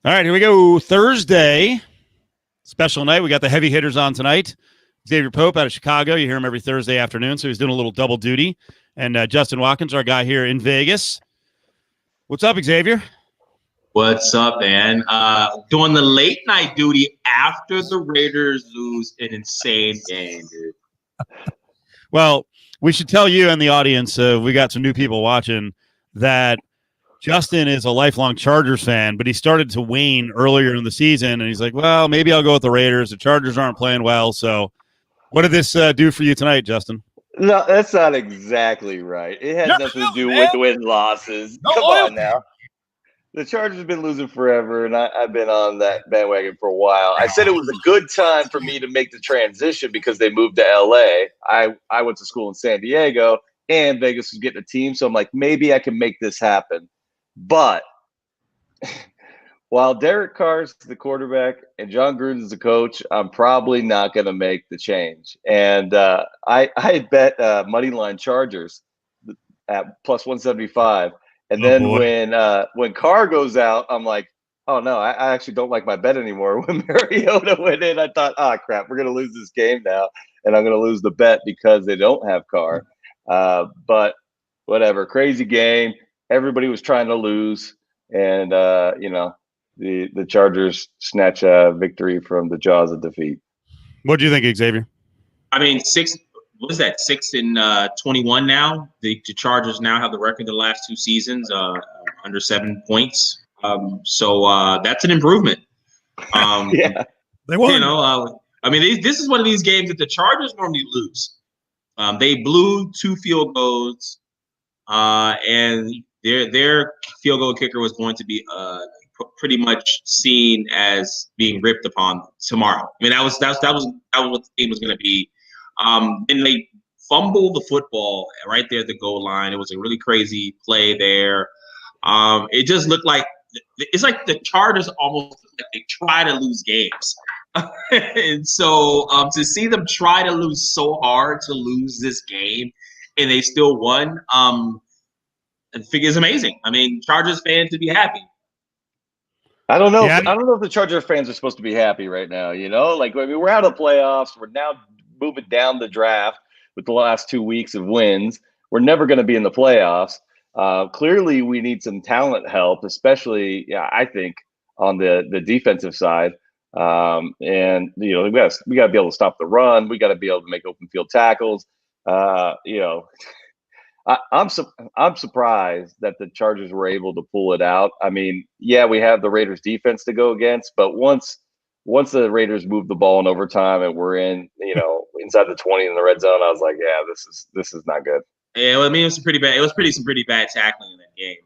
All right, here we go. Thursday, special night. We got the heavy hitters on tonight. Xavier Pope out of Chicago. You hear him every Thursday afternoon, so he's doing a little double duty. And Justin Watkins, our guy here in Vegas. What's up, Xavier? What's up, man? Doing the late night duty after the Raiders lose an insane game, dude. Well, we should tell you and the audience, we got some new people watching, that Justin is a lifelong Chargers fan, but he started to wane earlier in the season, and he's like, well, maybe I'll go with the Raiders. The Chargers aren't playing well, so what did this do for you tonight, Justin? No, that's not exactly right. It had nothing to do with win-losses. Come on now. The Chargers have been losing forever, and I've been on that bandwagon for a while. I said it was a good time for me to make the transition because they moved to L.A. I went to school in San Diego, and Vegas was getting a team, so I'm like, maybe I can make this happen. But while Derek Carr's the quarterback and John Gruden's the coach, I'm probably not going to make the change. And I had bet Moneyline Chargers at plus 175. And then when Carr goes out, I'm like, oh, no, I actually don't like my bet anymore. When Mariota went in, I thought, crap, we're going to lose this game now. And I'm going to lose the bet because they don't have Carr. But whatever, crazy game. Everybody was trying to lose. And, the Chargers snatch a victory from the jaws of defeat. What do you think, Xavier? I mean, 6 and 21 now? The Chargers now have the record the last 2 seasons, under 7 points. So that's an improvement. Yeah, they won. This is one of these games that the Chargers normally lose. They blew 2 field goals, and their field goal kicker was going to be pretty much seen as being ripped upon tomorrow. I mean, that was what the game was going to be. And they fumbled the football right there at the goal line. It was a really crazy play there. It just looked like it's like the Chargers almost like they try to lose games. And so to see them try to lose so hard to lose this game and they still won, I think is amazing. I mean, Chargers fans to be happy. I don't know. I don't know if the Charger fans are supposed to be happy right now. We're out of the playoffs. We're now moving down the draft with the last 2 weeks of wins. We're never going to be in the playoffs. Clearly, we need some talent help, especially, I think, on the defensive side. We got to be able to stop the run. We got to be able to make open field tackles. I'm surprised that the Chargers were able to pull it out. I mean, yeah, we have the Raiders defense to go against, but once the Raiders moved the ball in overtime and we're in, inside the 20 in the red zone, I was like, yeah, this is not good. Yeah, well, I mean, it was some pretty bad tackling in that game.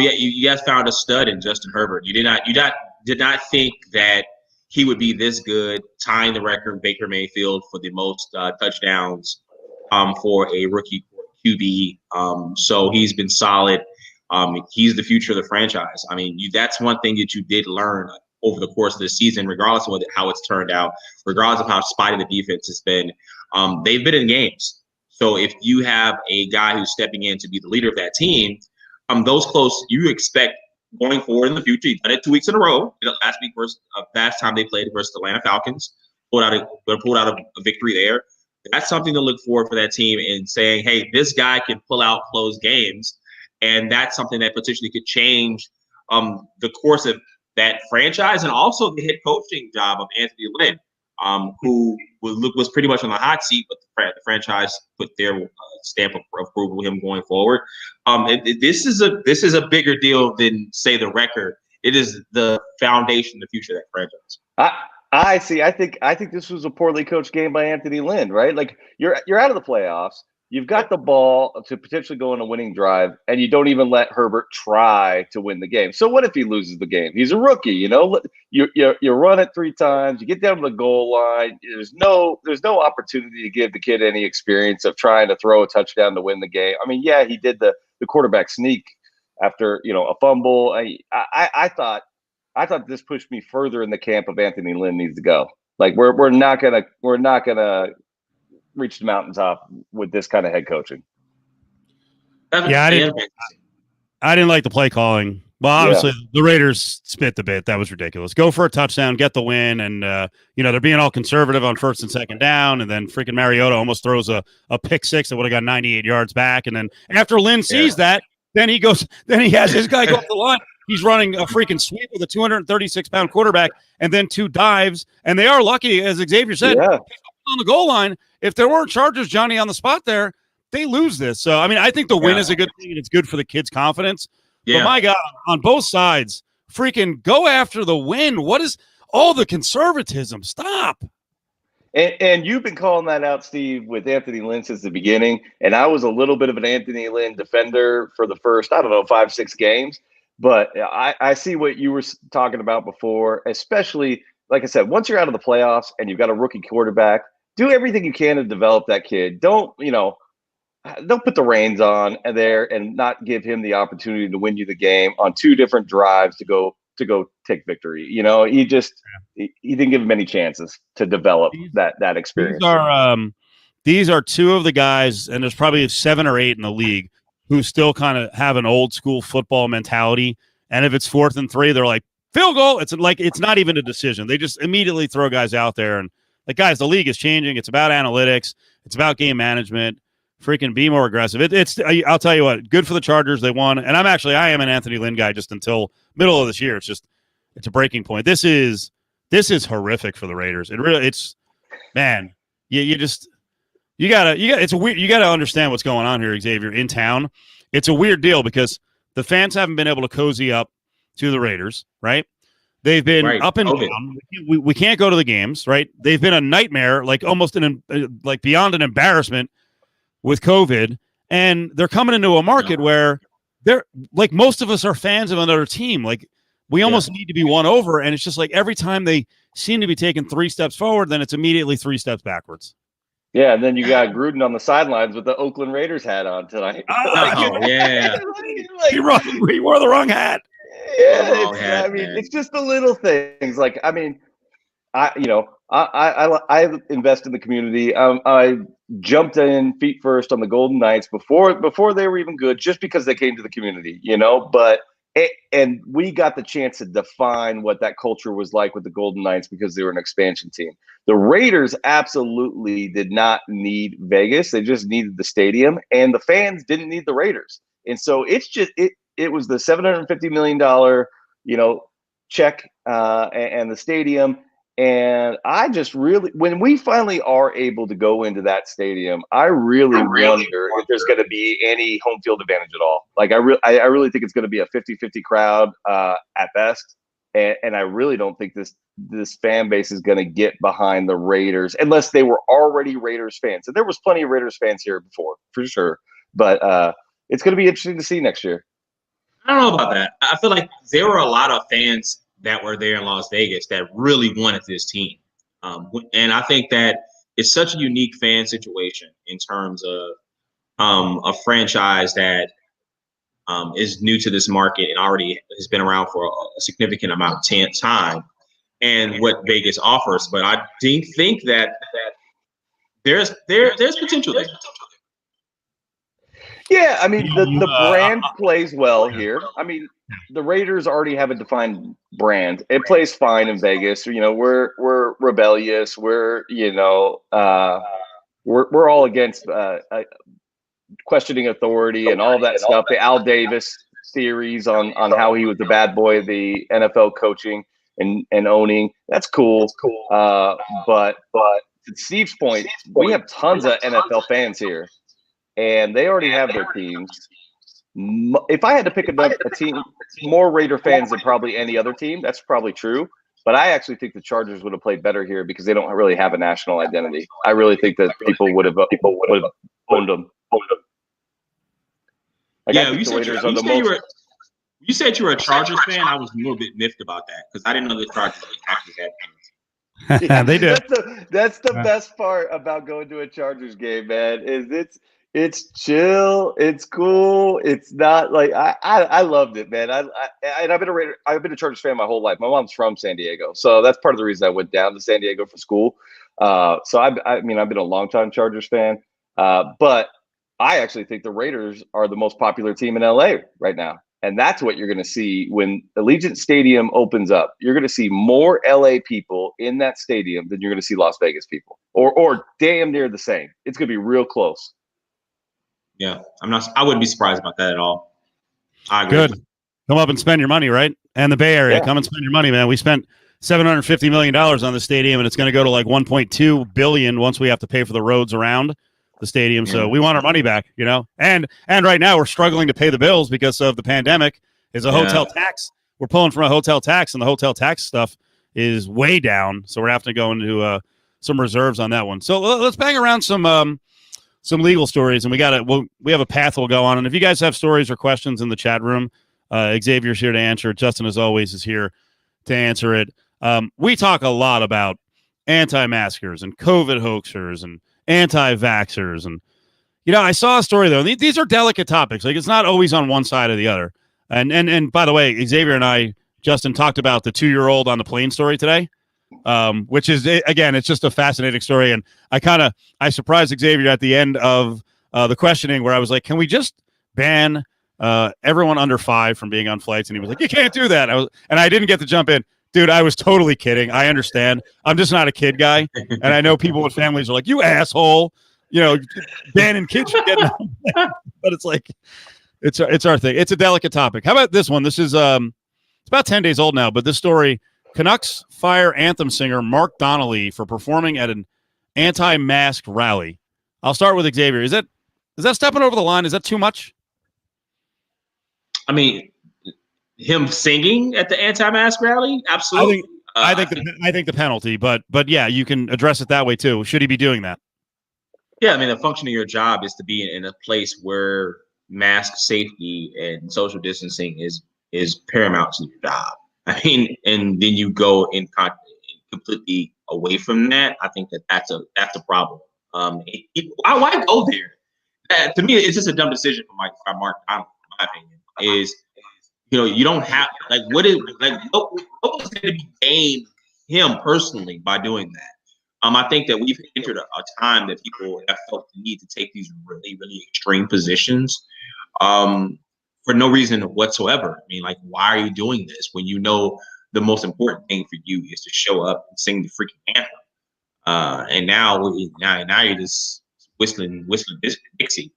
You guys found a stud in Justin Herbert. You did not think that he would be this good, tying the record with Baker Mayfield for the most touchdowns for a rookie QB. So he's been solid. He's the future of the franchise. I mean, that's one thing that you did learn over the course of the season, regardless of how it's turned out, regardless of how spotty the defense has been. They've been in games. So if you have a guy who's stepping in to be the leader of that team, those close, you expect going forward in the future. You've done it 2 weeks in a row. Last time they played versus the Atlanta Falcons, pulled out a victory there. That's something to look for that team and saying, hey, this guy can pull out close games. And that's something that potentially could change the course of that franchise and also the head coaching job of Anthony Lynn, who was pretty much on the hot seat, but the franchise put their stamp of approval with him going forward. This is a bigger deal than, say, the record. It is the foundation, the future of that franchise. I see. I think this was a poorly coached game by Anthony Lynn, right? Like you're out of the playoffs. You've got the ball to potentially go on a winning drive, and you don't even let Herbert try to win the game. So what if he loses the game? He's a rookie, You run it 3 times. You get down to the goal line. There's no opportunity to give the kid any experience of trying to throw a touchdown to win the game. I mean, yeah, he did the quarterback sneak after a fumble. I thought this pushed me further in the camp of Anthony Lynn needs to go. Like we're not gonna reach the mountaintop with this kind of head coaching. Yeah, I didn't like the play calling Well, obviously, the Raiders spit the bit. That was ridiculous. Go for a touchdown, get the win, and they're being all conservative on first and second down, and then freaking Mariota almost throws a pick six that would have got 98 yards back, and then after Lynn sees that, then he has his guy go up the line. He's running a freaking sweep with a 236-pound quarterback, and then 2 dives, and they are lucky, as Xavier said, on the goal line. If there weren't Chargers Johnny on the spot there, they lose this. So I mean, I think the win is a good thing, and it's good for the kids' confidence. Yeah. But my God, on both sides, freaking go after the win. What is all the conservatism? Stop. And you've been calling that out, Steve, with Anthony Lynn since the beginning. And I was a little bit of an Anthony Lynn defender for the first, 5-6 games. But I see what you were talking about before, especially, like I said, once you're out of the playoffs and you've got a rookie quarterback, do everything you can to develop that kid. Don't put the reins on there and not give him the opportunity to win you the game on 2 different drives to go take victory. He didn't give him any chances to develop that experience. These are 2 of the guys, and there's probably 7 or 8 in the league who still kind of have an old school football mentality. And if it's 4th and 3, they're like, field goal. It's like, it's not even a decision. They just immediately throw guys out there. And like, guys, the league is changing. It's about analytics. It's about game management. Freaking be more aggressive. I'll tell you what, good for the Chargers. They won. And I am an Anthony Lynn guy just until middle of this year. It's a breaking point. This is horrific for the Raiders. Man, you gotta understand what's going on here, Xavier, in town. It's a weird deal because the fans haven't been able to cozy up to the Raiders, right? They've been up and down. We can't go to the games, right? They've been a nightmare, like almost like beyond an embarrassment with COVID, and they're coming into a market where they're like, most of us are fans of another team. Like, we almost need to be won over, and it's just like every time they seem to be taking 3 steps forward, then it's immediately 3 steps backwards. Yeah, and then you got Gruden on the sidelines with the Oakland Raiders hat on tonight. Yeah. He wore the wrong hat. Yeah, it's just the little things. Like, I mean, I invest in the community. I jumped in feet first on the Golden Knights before they were even good, just because they came to the community, and we got the chance to define what that culture was like with the Golden Knights because they were an expansion team. The Raiders absolutely did not need Vegas. They just needed the stadium, and the fans didn't need the Raiders. And so it was the $750 million, check and the stadium. And I just really, when we finally are able to go into that stadium, I really wonder if there's going to be any home field advantage at all. Like, I really think it's going to be a 50-50 crowd at best. And I really don't think this fan base is going to get behind the Raiders unless they were already Raiders fans. And there was plenty of Raiders fans here before, for sure. But it's going to be interesting to see next year. I don't know about that. I feel like there were a lot of fans that were there in Las Vegas that really wanted this team. And I think that it's such a unique fan situation in terms of a franchise that is new to this market and already has been around for a significant amount of time, and what Vegas offers. But I do think that there's potential there. Yeah, I mean, the brand plays well here. I mean, the Raiders already have a defined brand. It plays fine in Vegas. We're rebellious. We're all against questioning authority and all that stuff. The Al Davis theories on how he was the bad boy of the NFL coaching and owning. That's cool. But to Steve's point, we have tons of NFL fans here, and they already have their teams. If I had to pick a team, more Raider fans than probably any other team, that's probably true. But I actually think the Chargers would have played better here because they don't really have a national identity. I really think that people would have owned them. Like, yeah, you said you were a Chargers fan. I was a little bit miffed about that because I didn't know the Chargers actually had fans. Yeah, they do. That's the best part about going to a Chargers game, man. Is it's chill, it's cool. It's not like I loved it, man. I've been a Chargers fan my whole life. My mom's from San Diego, so that's part of the reason I went down to San Diego for school. So I've been a longtime Chargers fan, but I actually think the Raiders are the most popular team in LA right now. And that's what you're going to see when Allegiant Stadium opens up. You're going to see more LA people in that stadium than you're going to see Las Vegas people, or damn near the same. It's going to be real close. Yeah, I wouldn't be surprised about that at all. I agree. Good. Come up and spend your money, right? And the Bay Area, come and spend your money, man. We spent $750 million on the stadium, and it's going to go to like $1.2 billion once we have to pay for the roads around the stadium. So we want our money back, you know. And right now we're struggling to pay the bills because of the pandemic. Is a hotel tax. We're pulling from a hotel tax, and the hotel tax stuff is way down. So we're having to go into some reserves on that one. So let's bang around some legal stories, and we have a path we'll go on. And if you guys have stories or questions in the chat room, Xavier's here to answer it. Justin, as always, is here to answer it. We talk a lot about anti-maskers and COVID hoaxers and anti-vaxxers. And, you know, I saw a story, though. These are delicate topics. Like, it's not always on one side or the other. And by the way, Xavier and I, Justin, talked about the 2-year-old on the plane story today, which is, again, it's just a fascinating story. And I surprised Xavier at the end of the questioning where I was like, can we just ban everyone under 5 from being on flights? And he was like, you can't do that. And I didn't get to jump in. Dude, I was totally kidding. I understand. I'm just not a kid guy. And I know people with families are like, you asshole, you know, banning kids from getting on. But it's like, it's our thing. It's a delicate topic. How about this one? This is it's about 10 days old now, but this story, Canucks fire anthem singer Mark Donnelly for performing at an anti-mask rally. I'll start with Xavier. Is that stepping over the line? Is that too much? I mean, him singing at the anti-mask rally? Absolutely. I think the penalty, but yeah, you can address it that way too. Should he be doing that? Yeah, I mean, the function of your job is to be in a place where mask safety and social distancing is paramount to your job. I mean, and then you go in completely away from that. I think that's a problem. Why go there? To me, it's just a dumb decision for Mark Donnelly, in my opinion. Is, you know, you don't have what was going to be gained him personally by doing that? I think that we've entered a time that people have felt the need to take these really, really extreme positions for no reason whatsoever. I mean, like, why are you doing this when you know the most important thing for you is to show up and sing the freaking anthem? And now you're just whistling Dixie.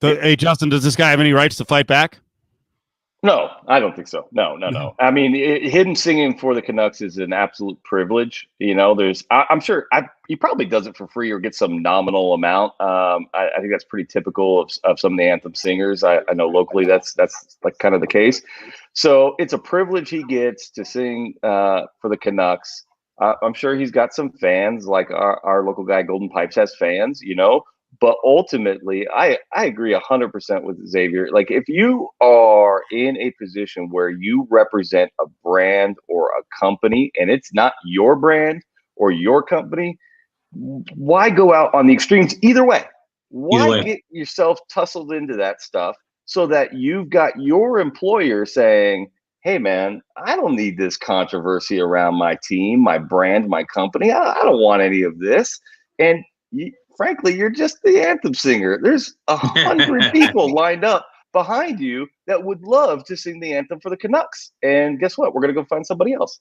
Hey, Justin, does this guy have any rights to fight back? No, I don't think so. No. I mean, him singing for the Canucks is an absolute privilege. You know, I'm sure he probably does it for free or gets some nominal amount. I think that's pretty typical of some of the anthem singers. I know locally that's like kind of the case. So it's a privilege he gets to sing for the Canucks. I'm sure he's got some fans, like our local guy Golden Pipes has fans, you know. But ultimately, I agree 100% with Xavier. Like, if you are in a position where you represent a brand or a company and it's not your brand or your company, why go out on the extremes? Either way, why get yourself tussled into that stuff so that you've got your employer saying, hey, man, I don't need this controversy around my team, my brand, my company. I don't want any of this. And frankly, you're just the anthem singer. There's 100 people lined up behind you that would love to sing the anthem for the Canucks. And guess what? We're going to go find somebody else.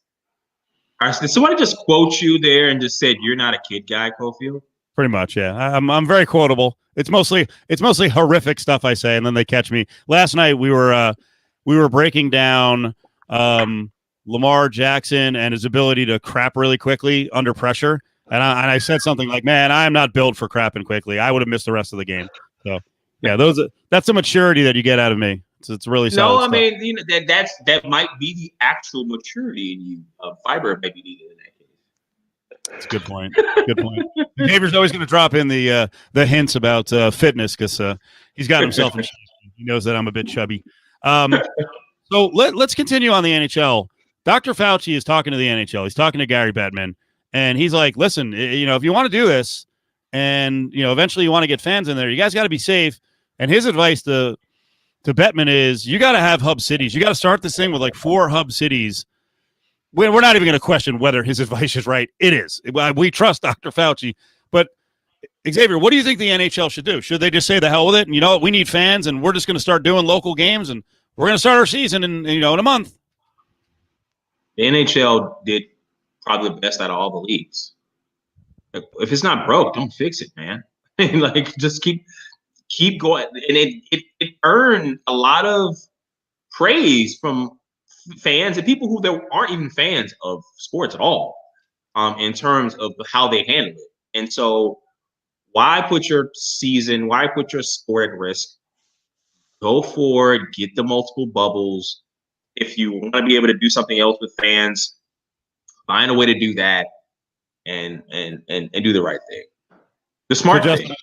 All right, so did somebody just quote you there and just said you're not a kid guy, Cofield? Pretty much, yeah. I'm very quotable. It's mostly horrific stuff I say, and then they catch me. Last night we were breaking down Lamar Jackson and his ability to crap really quickly under pressure. And I said something like, man, I am not built for crapping quickly. I would have missed the rest of the game. So, yeah, that's the maturity that you get out of me. It's really solid stuff. I mean, you know, that might be the actual maturity in you. Fiber may be needed in that case. That's a good point. Good point. Xavier's always going to drop in the hints about fitness because he's got himself in shape. He knows that I'm a bit chubby. So let's continue on the NHL. Dr. Fauci is talking to the NHL. He's talking to Gary Bettman. And he's like, listen, you know, if you want to do this and, you know, eventually you want to get fans in there, you guys got to be safe. And his advice to Bettman is you got to have hub cities. You got to start this thing with like 4 hub cities. We're not even going to question whether his advice is right. It is. We trust Dr. Fauci. But Xavier, what do you think the NHL should do? Should they just say the hell with it? And you know what? We need fans, and we're just going to start doing local games, and we're going to start our season in a month. The NHL did probably the best out of all the leagues. If it's not broke, don't fix it, man. Like, just keep going. And it earned a lot of praise from fans and people who there aren't even fans of sports at all, in terms of how they handle it. And so, why put your season? Why put your sport at risk? Go forward, get the multiple bubbles. If you want to be able to do something else with fans, find a way to do that, and do the right thing. The smart thing.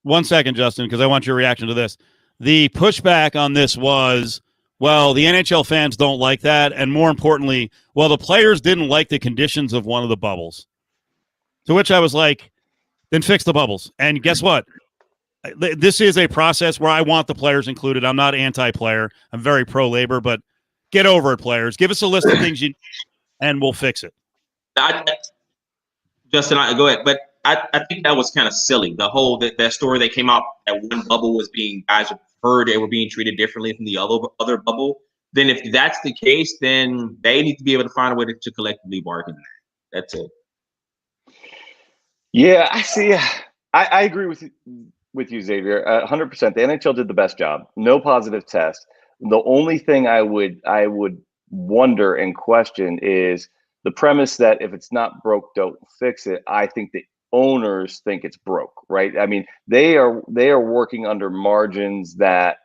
1 second, Justin, because I want your reaction to this. The pushback on this was, well, the NHL fans don't like that, and more importantly, well, the players didn't like the conditions of one of the bubbles. To which I was like, then fix the bubbles. And guess what? This is a process where I want the players included. I'm not anti-player. I'm very pro-labor, but get over it, players. Give us a list of things and we'll fix it. Justin, go ahead. But I think that was kind of silly. The whole that story that came out that one bubble was guys heard they were being treated differently from the other bubble. Then if that's the case, then they need to be able to find a way to collectively bargain that. That's it. Yeah, I see. I agree with you, Xavier. 100%. The NHL did the best job. No positive test. The only thing I would wonder and question is the premise that if it's not broke, don't fix it. I think the owners think it's broke, right? I mean, they are working under margins that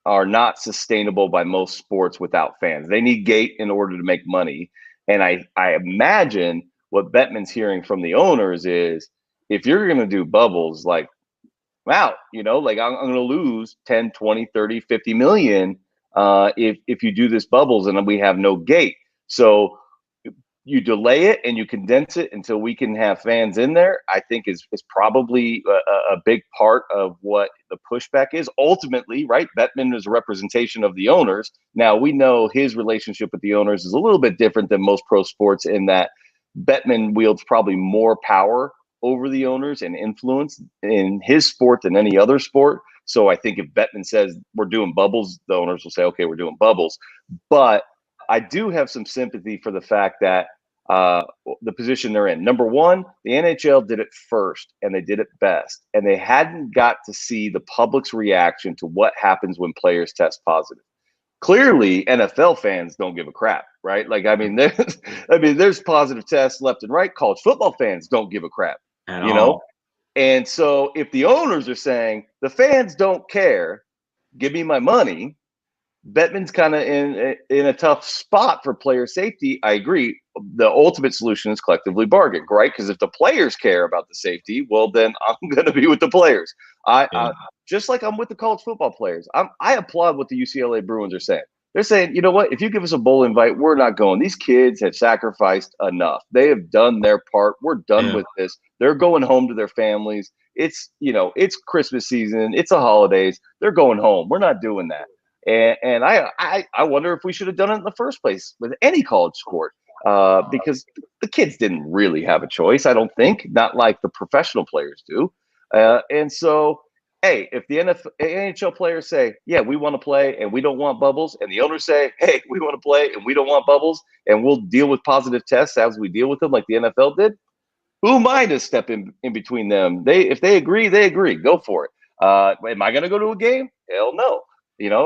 are not sustainable by most sports without fans. They need gate in order to make money. And I imagine what Bettman's hearing from the owners is, if you're going to do bubbles, like, wow, like I'm going to lose 10, 20, 30, 50 million if you do this bubbles and we have no gate. So you delay it and you condense it until we can have fans in there, I think is probably a big part of what the pushback is. Ultimately, right, Bettman is a representation of the owners. Now, we know his relationship with the owners is a little bit different than most pro sports in that Bettman wields probably more power over the owners and influence in his sport than any other sport. So I think if Bettman says we're doing bubbles, the owners will say, okay, we're doing bubbles. But I do have some sympathy for the fact that the position they're in. Number one, the NHL did it first and they did it best. And they hadn't got to see the public's reaction to what happens when players test positive. Clearly, NFL fans don't give a crap, right? Like, there's positive tests left and right. College football fans don't give a crap, know? And so if the owners are saying the fans don't care, give me my money, Bettman's kind of in a tough spot for player safety. I agree. The ultimate solution is collectively bargain, right? Because if the players care about the safety, well, then I'm going to be with the players. Just like I'm with the college football players. I applaud what the UCLA Bruins are saying. They're saying, you know what? If you give us a bowl invite, we're not going. These kids have sacrificed enough. They have done their part. We're done with this. They're going home to their families. It's Christmas season. It's the holidays. They're going home. We're not doing that. And I wonder if we should have done it in the first place with any college sport, because the kids didn't really have a choice, I don't think, not like the professional players do. And so, hey, if the NHL players say, yeah, we want to play and we don't want bubbles, and the owners say, hey, we want to play and we don't want bubbles, and we'll deal with positive tests as we deal with them like the NFL did, who am I to step in between them? If they agree, they agree. Go for it. Am I going to go to a game? Hell no.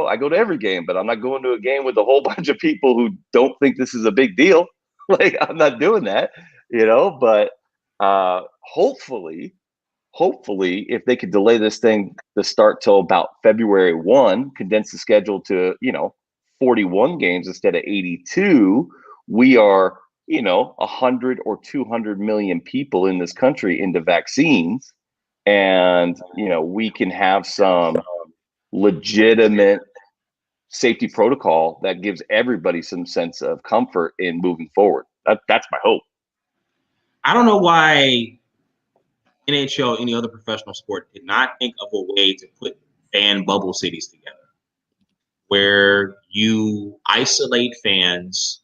I go to every game, but I'm not going to a game with a whole bunch of people who don't think this is a big deal. Like, I'm not doing that, but hopefully, if they could delay this thing to start till about February 1, condense the schedule to, 41 games instead of 82, we are, 100 or 200 million people in this country into vaccines. And, we can have some legitimate safety protocol that gives everybody some sense of comfort in moving forward. That's my hope. I don't know why NHL, any other professional sport, did not think of a way to put fan bubble cities together, where you isolate fans,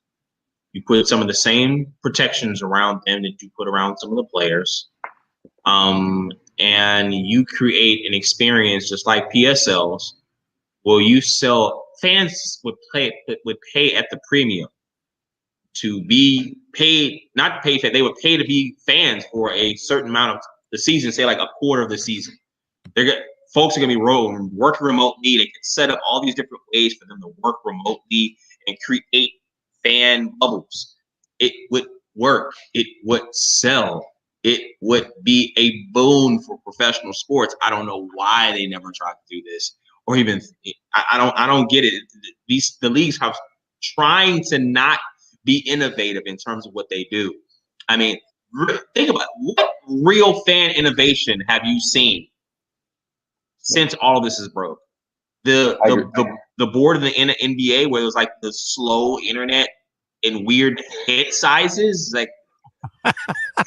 you put some of the same protections around them that you put around some of the players, and you create an experience just like PSLs, where you sell fans would pay at the premium to be paid, not paid, they would pay to be fans for a certain amount of the season, say like a quarter of the season. Folks are going to be working remotely. They can set up all these different ways for them to work remotely and create fan bubbles. It would work. It would sell. It would be a boon for professional sports. I don't know why they never tried to do this, or even I don't get it. The leagues have trying to not be innovative in terms of what they do. I mean, think about it. What real fan innovation have you seen since all of this is broke? The board of the NBA, where it was like the slow internet and weird head sizes, like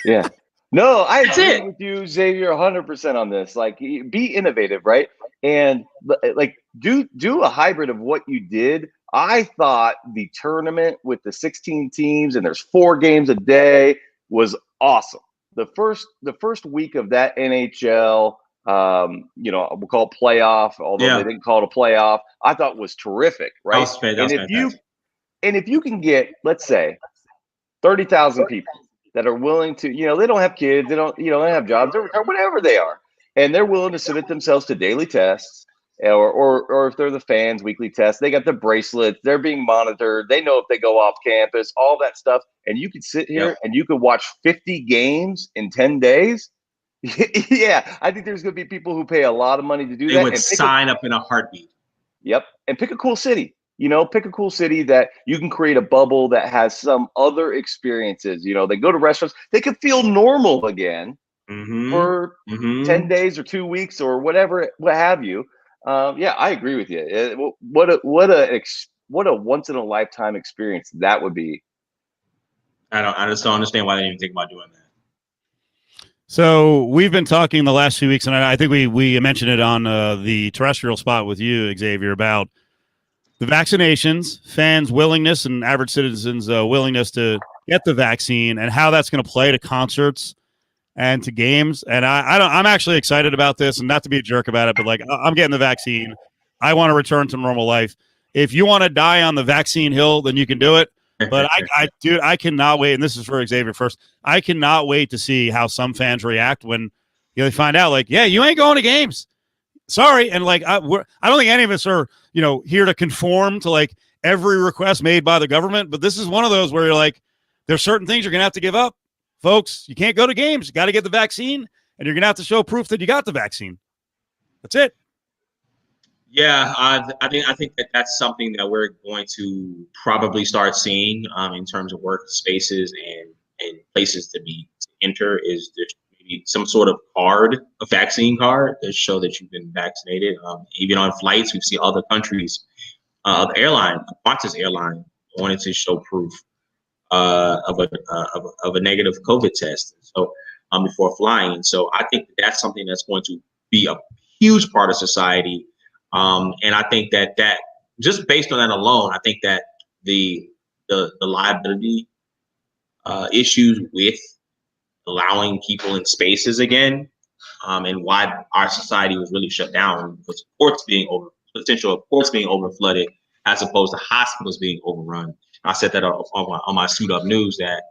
yeah. No, I agree with you, Xavier, 100% on this. Like, be innovative, right? And like, do a hybrid of what you did. I thought the tournament with the 16 teams and there's 4 games a day was awesome. The first week of that NHL, we'll call it playoff, although they didn't call it a playoff, I thought was terrific, right? And if you can get, let's say, 30,000 people that are willing to, they don't have kids, they don't have jobs or whatever they are, and they're willing to submit themselves to daily tests, or if they're the fans, weekly tests. They got the bracelets, they're being monitored, they know if they go off campus, all that stuff, and you could sit here and you could watch 50 games in 10 days. Yeah, I think there's going to be people who pay a lot of money to do that. They would sign up in a heartbeat. Yep, and pick a cool city. Pick a cool city that you can create a bubble that has some other experiences. They go to restaurants. They could feel normal again for 10 days or 2 weeks or whatever, what have you. Yeah, I agree with you. What a once in a lifetime experience that would be. I just don't understand why they didn't even think about doing that. So we've been talking the last few weeks, and I think we mentioned it on the terrestrial spot with you, Xavier, about the vaccinations, fans' willingness, and average citizens' willingness to get the vaccine, and how that's going to play to concerts and to games. And I'm actually excited about this, and not to be a jerk about it, but like, I'm getting the vaccine. I want to return to normal life. If you want to die on the vaccine hill, then you can do it. But I cannot wait. And this is for Xavier first. I cannot wait to see how some fans react when they find out, like, yeah, you ain't going to games. Sorry. And like, I don't think any of us are, here to conform to like every request made by the government. But this is one of those where you're like, there's certain things you're going to have to give up, folks. You can't go to games. You got to get the vaccine, and you're going to have to show proof that you got the vaccine. That's it. Yeah, I think that's something that we're going to probably start seeing in terms of work spaces and places to enter, is there maybe some sort of card, a vaccine card, to show that you've been vaccinated. Even on flights, we've seen other countries, the airline, Qantas airline, wanted to show proof of a negative COVID test. So before flying, and so I think that's something that's going to be a huge part of society. And I think that just based on that alone, I think that the liability issues with allowing people in spaces again, and why our society was really shut down was potential of ports being over flooded, as opposed to hospitals being overrun. I said that on my Suit Up News, that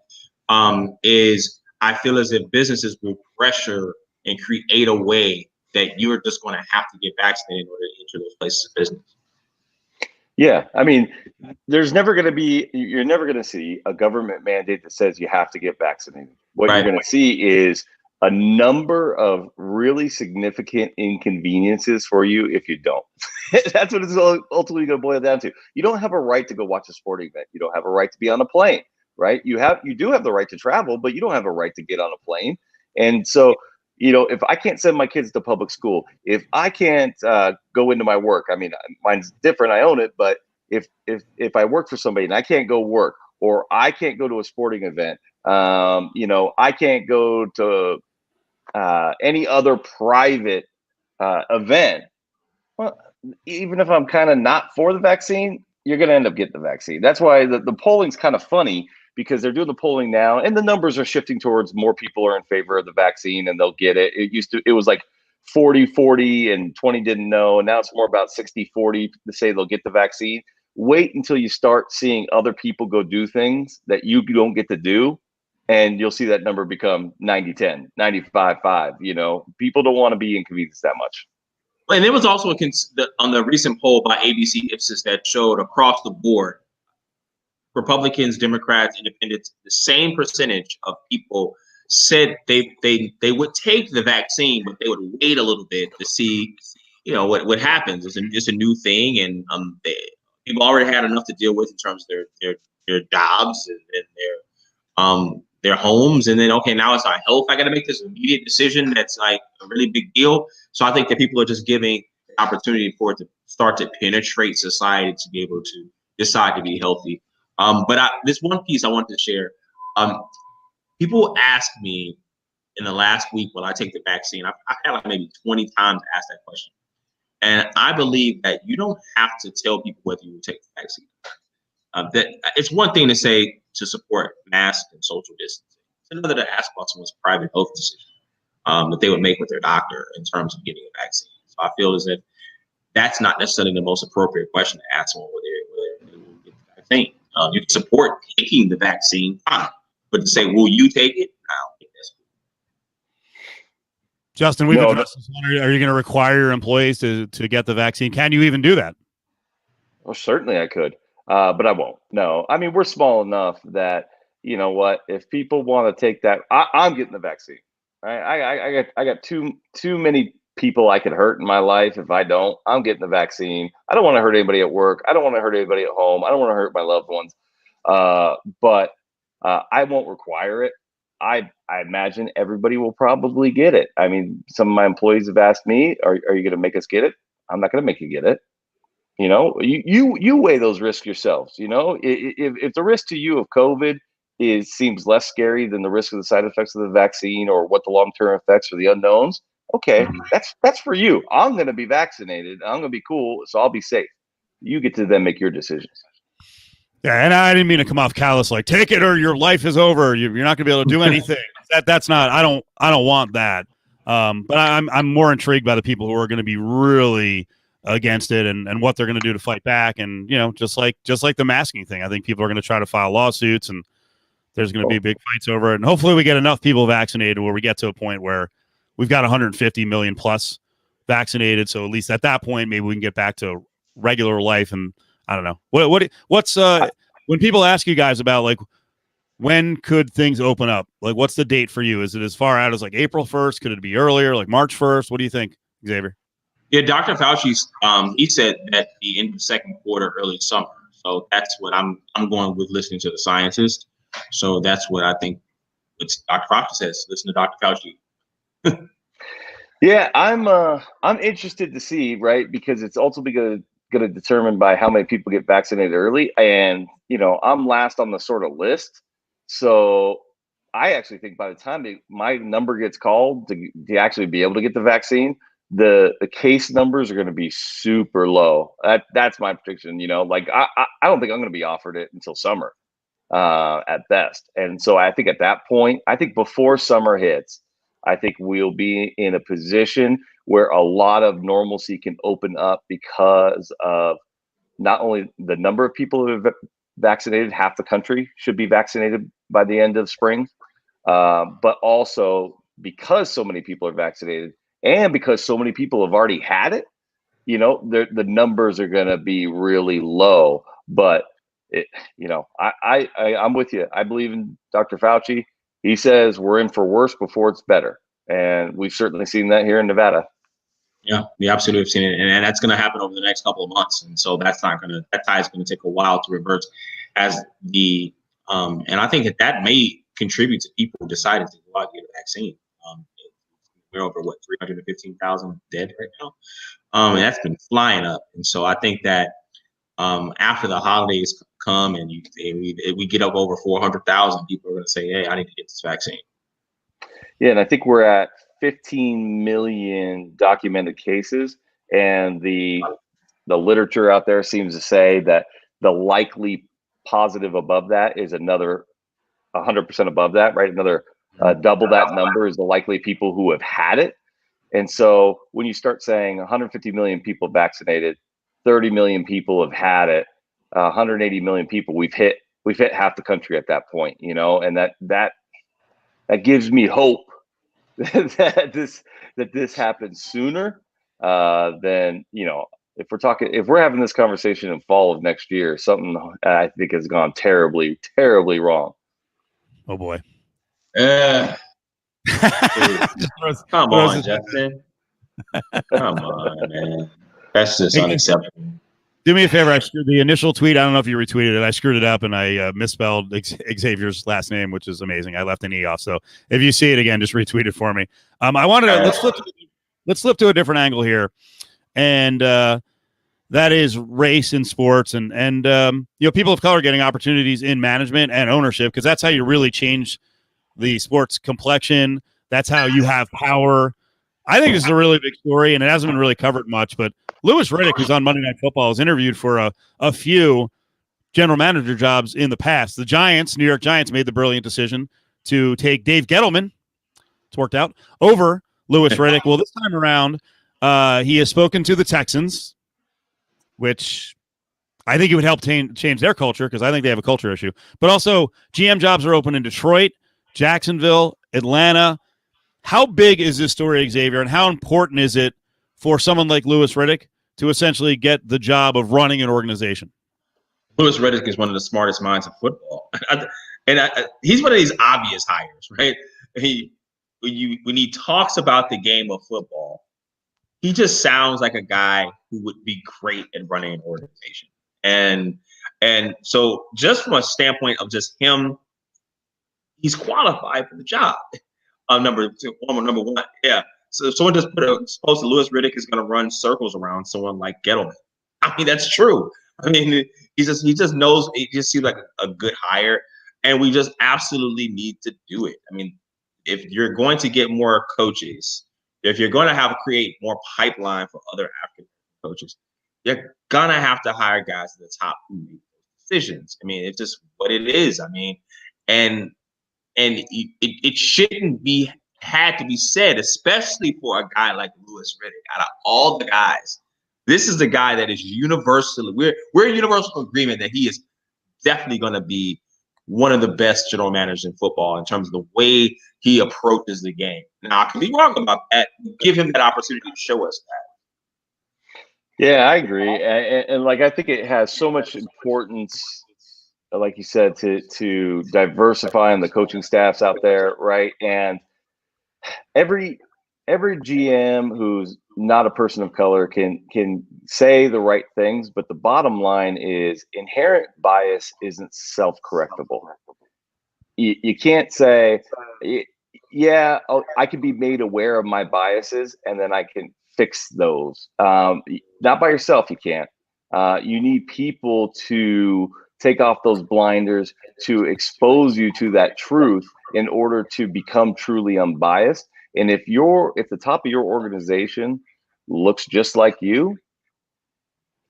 is, I feel as if businesses will pressure and create a way that you're just going to have to get vaccinated in order to enter those places of business. Yeah, I mean, you're never going to see a government mandate that says you have to get vaccinated. What you're going to see is a number of really significant inconveniences for you if you don't. That's what it's ultimately going to boil down to. You don't have a right to go watch a sporting event. You don't have a right to be on a plane, right? You do have the right to travel, but you don't have a right to get on a plane. And so, if I can't send my kids to public school, if I can't go into my work, I mean, mine's different, I own it, but if I work for somebody and I can't go work, or I can't go to a sporting event, I can't go to any other private event, well, even if I'm kind of not for the vaccine, you're going to end up getting the vaccine. That's why the polling's kind of funny, because they're doing the polling now, and the numbers are shifting towards more people are in favor of the vaccine and they'll get it. It was like 40-40 and 20 didn't know, and now it's more about 60-40 to say they'll get the vaccine. Wait until you start seeing other people go do things that you don't get to do, and you'll see that number become 90-10, 95-5. You know, people don't want to be inconvenienced that much. And there was also on the recent poll by ABC Ipsos that showed across the board, Republicans, Democrats, Independents, the same percentage of people said they would take the vaccine, but they would wait a little bit to see, you know, what happens. It's a new thing, and people already had enough to deal with in terms of their jobs and their homes, and then okay, now it's our health. I got to make this immediate decision that's like a really big deal. So I think that people are just giving the opportunity for it to start to penetrate society to be able to decide to be healthy. But this one piece I wanted to share. People ask me in the last week, will I take the vaccine? I've had like maybe 20 times asked that question. And I believe that you don't have to tell people whether you will take the vaccine. That it's one thing to say to support masks and social distancing. It's another to ask about someone's private health decision that they would make with their doctor in terms of getting a vaccine. So I feel as if that's not necessarily the most appropriate question to ask someone whether they will get the vaccine. You can support taking the vaccine, fine. But to say, will you take it? I don't think that's cool. Justin, we've addressed this one. Are you going to require your employees to get the vaccine? Can you even do that? Well, certainly I could, but I won't. No, I mean, we're small enough that, you know what, if people want to take that, I'm getting the vaccine. Right? I got too many people I could hurt in my life if I don't. I'm getting the vaccine. I don't want to hurt anybody at work. I don't want to hurt anybody at home. I don't want to hurt my loved ones. But I won't require it. I imagine everybody will probably get it. I mean, some of my employees have asked me, are you going to make us get it? I'm not going to make you get it. You know, you weigh those risks yourselves. You know, if the risk to you of COVID seems less scary than the risk of the side effects of the vaccine or what the long-term effects or the unknowns, okay, that's for you. I'm going to be vaccinated. I'm going to be cool, so I'll be safe. You get to then make your decisions. Yeah, and I didn't mean to come off callous, like take it or your life is over. You're not going to be able to do anything. That's not. I don't want that. But I'm more intrigued by the people who are going to be really against it and what they're going to do to fight back. And you know, just like the masking thing, I think people are going to try to file lawsuits, and there's going to be big fights over it. And hopefully, we get enough people vaccinated where we get to a point where we've got 150 million plus vaccinated. So at least at that point, maybe we can get back to regular life. And I don't know what's when people ask you guys about like when could things open up? Like, what's the date for you? Is it as far out as like April 1st? Could it be earlier, like March 1st? What do you think, Xavier? Yeah, Dr. Fauci, he said at the end of the second quarter, early summer. So that's what I'm going with, listening to the scientists. So that's what I think. What Dr. Fauci says. Listen to Dr. Fauci. Yeah, I'm interested to see, right, because it's ultimately going to determine by how many people get vaccinated early, and you know, I'm last on the sort of list, so I actually think by the time my number gets called to actually be able to get the vaccine, the case numbers are going to be super low. That's my prediction. You know, like I don't think I'm going to be offered it until summer at best, and so I think at that point, I think before summer hits, I think we'll be in a position where a lot of normalcy can open up because of not only the number of people who have vaccinated, half the country should be vaccinated by the end of spring, but also because so many people are vaccinated and because so many people have already had it, you know, the numbers are going to be really low. But, you know, I'm with you. I believe in Dr. Fauci. He says we're in for worse before it's better. And we've certainly seen that here in Nevada. Yeah, we absolutely have seen it. And that's going to happen over the next couple of months. And so that tie is going to take a while to revert as and I think that may contribute to people deciding to go out and get a vaccine. We're over 315,000 dead right now. And that's been flying up. And so I think that after the holidays come and we get up over 400,000, people are going to say, hey, I need to get this vaccine. Yeah, and I think we're at 15 million documented cases, and the literature out there seems to say that the likely positive above that is another 100% above that, right? Another double that number is the likely people who have had it. And so when you start saying 150 million people vaccinated, 30 million people have had it, 180 million people, we've hit half the country at that point, and that gives me hope that this happens sooner than, if we're having this conversation in fall of next year, something I think has gone terribly, terribly wrong. Oh boy. Come on, Justin. Come on, man. That's just unacceptable. Do me a favor. I screwed the initial tweet. I don't know if you retweeted it. I screwed it up and I misspelled Xavier's last name, which is amazing. I left an E off. So if you see it again, just retweet it for me. I wanted to let's flip to a different angle here, and that is race in sports and people of color getting opportunities in management and ownership, because that's how you really change the sports complexion. That's how you have power. I think this is a really big story, and it hasn't been really covered much, but Louis Riddick, who's on Monday Night Football, is interviewed for a few general manager jobs in the past. The New York Giants, made the brilliant decision to take Dave Gettleman, it's worked out, over Louis Riddick. Well, this time around, he has spoken to the Texans, which I think it would help change their culture, because I think they have a culture issue. But also, GM jobs are open in Detroit, Jacksonville, Atlanta. How big is this story, Xavier, and how important is it for someone like Louis Riddick to essentially get the job of running an organization? Louis Riddick is one of the smartest minds of football. He's one of these obvious hires, right? When he talks about the game of football, he just sounds like a guy who would be great at running an organization. And so just from a standpoint of just him, he's qualified for the job. Number one, yeah. So someone just suppose Louis Riddick is going to run circles around someone like Gettleman. I mean, that's true. I mean, he just knows. It just seems like a good hire, and we just absolutely need to do it. I mean, if you're going to get more coaches, if you're going to create more pipeline for other African coaches, you're gonna have to hire guys at the top who make those decisions. I mean, it's just what it is. I mean, and it shouldn't be had to be said, especially for a guy like Louis Riddick. Out of all the guys, this is the guy that is universally, we're in universal agreement that he is definitely going to be one of the best general managers in football in terms of the way he approaches the game. Now, I can be wrong about that. Give him that opportunity to show us that. Yeah, I agree. And I think it has so much importance, like you said, to diversifying the coaching staffs out there, right? And every GM who's not a person of color can say the right things, but the bottom line is inherent bias isn't self-correctable. You can't say, yeah, I can be made aware of my biases and then I can fix those. Not by yourself, you can't. You need people to take off those blinders, to expose you to that truth in order to become truly unbiased. And if the top of your organization looks just like you,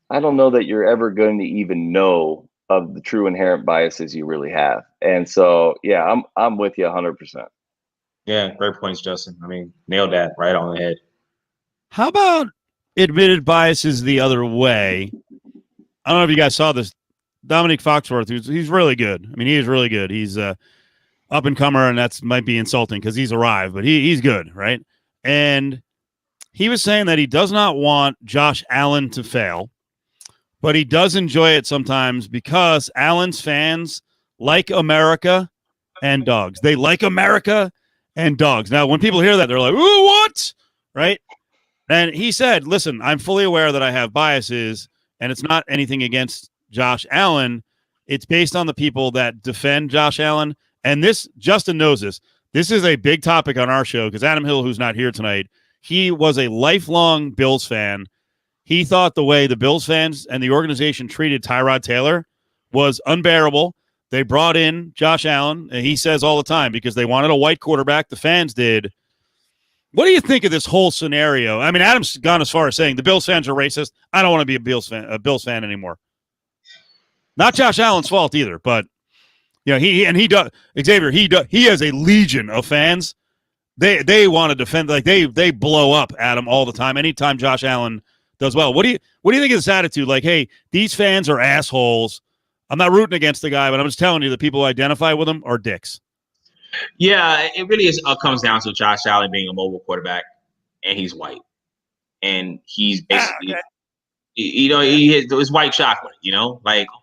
I don't know that you're ever going to even know of the true inherent biases you really have. And so, yeah, I'm with you 100%. Yeah, great points, Justin. I mean, nailed that right on the head. How about admitted biases the other way? I don't know if you guys saw this. Dominique Foxworth, he's really good. I mean, he is really good. He's up and comer, and that might be insulting because he's arrived, but he's good, right? And he was saying that he does not want Josh Allen to fail, but he does enjoy it sometimes because Allen's fans like America and dogs. They like America and dogs. Now, when people hear that, they're like, "Ooh, what?" Right? And he said, "Listen, I'm fully aware that I have biases, and it's not anything against Josh Allen. It's based on the people that defend Josh Allen." And this, Justin knows this. This is a big topic on our show because Adam Hill, who's not here tonight, he was a lifelong Bills fan. He thought the way the Bills fans and the organization treated Tyrod Taylor was unbearable. They brought in Josh Allen, and he says all the time, because they wanted a white quarterback, the fans did. What do you think of this whole scenario? I mean, Adam's gone as far as saying the Bills fans are racist. I don't want to be a Bills fan anymore. Not Josh Allen's fault either, but You know, he does, Xavier. He has a legion of fans. They want to defend, like they blow up at him all the time. Anytime Josh Allen does well, what do you think of this attitude? Like, hey, these fans are assholes. I'm not rooting against the guy, but I'm just telling you, the people who identify with him are dicks. Yeah, it really is. Comes down to Josh Allen being a mobile quarterback, and he's white, and he's basically, he's white chocolate.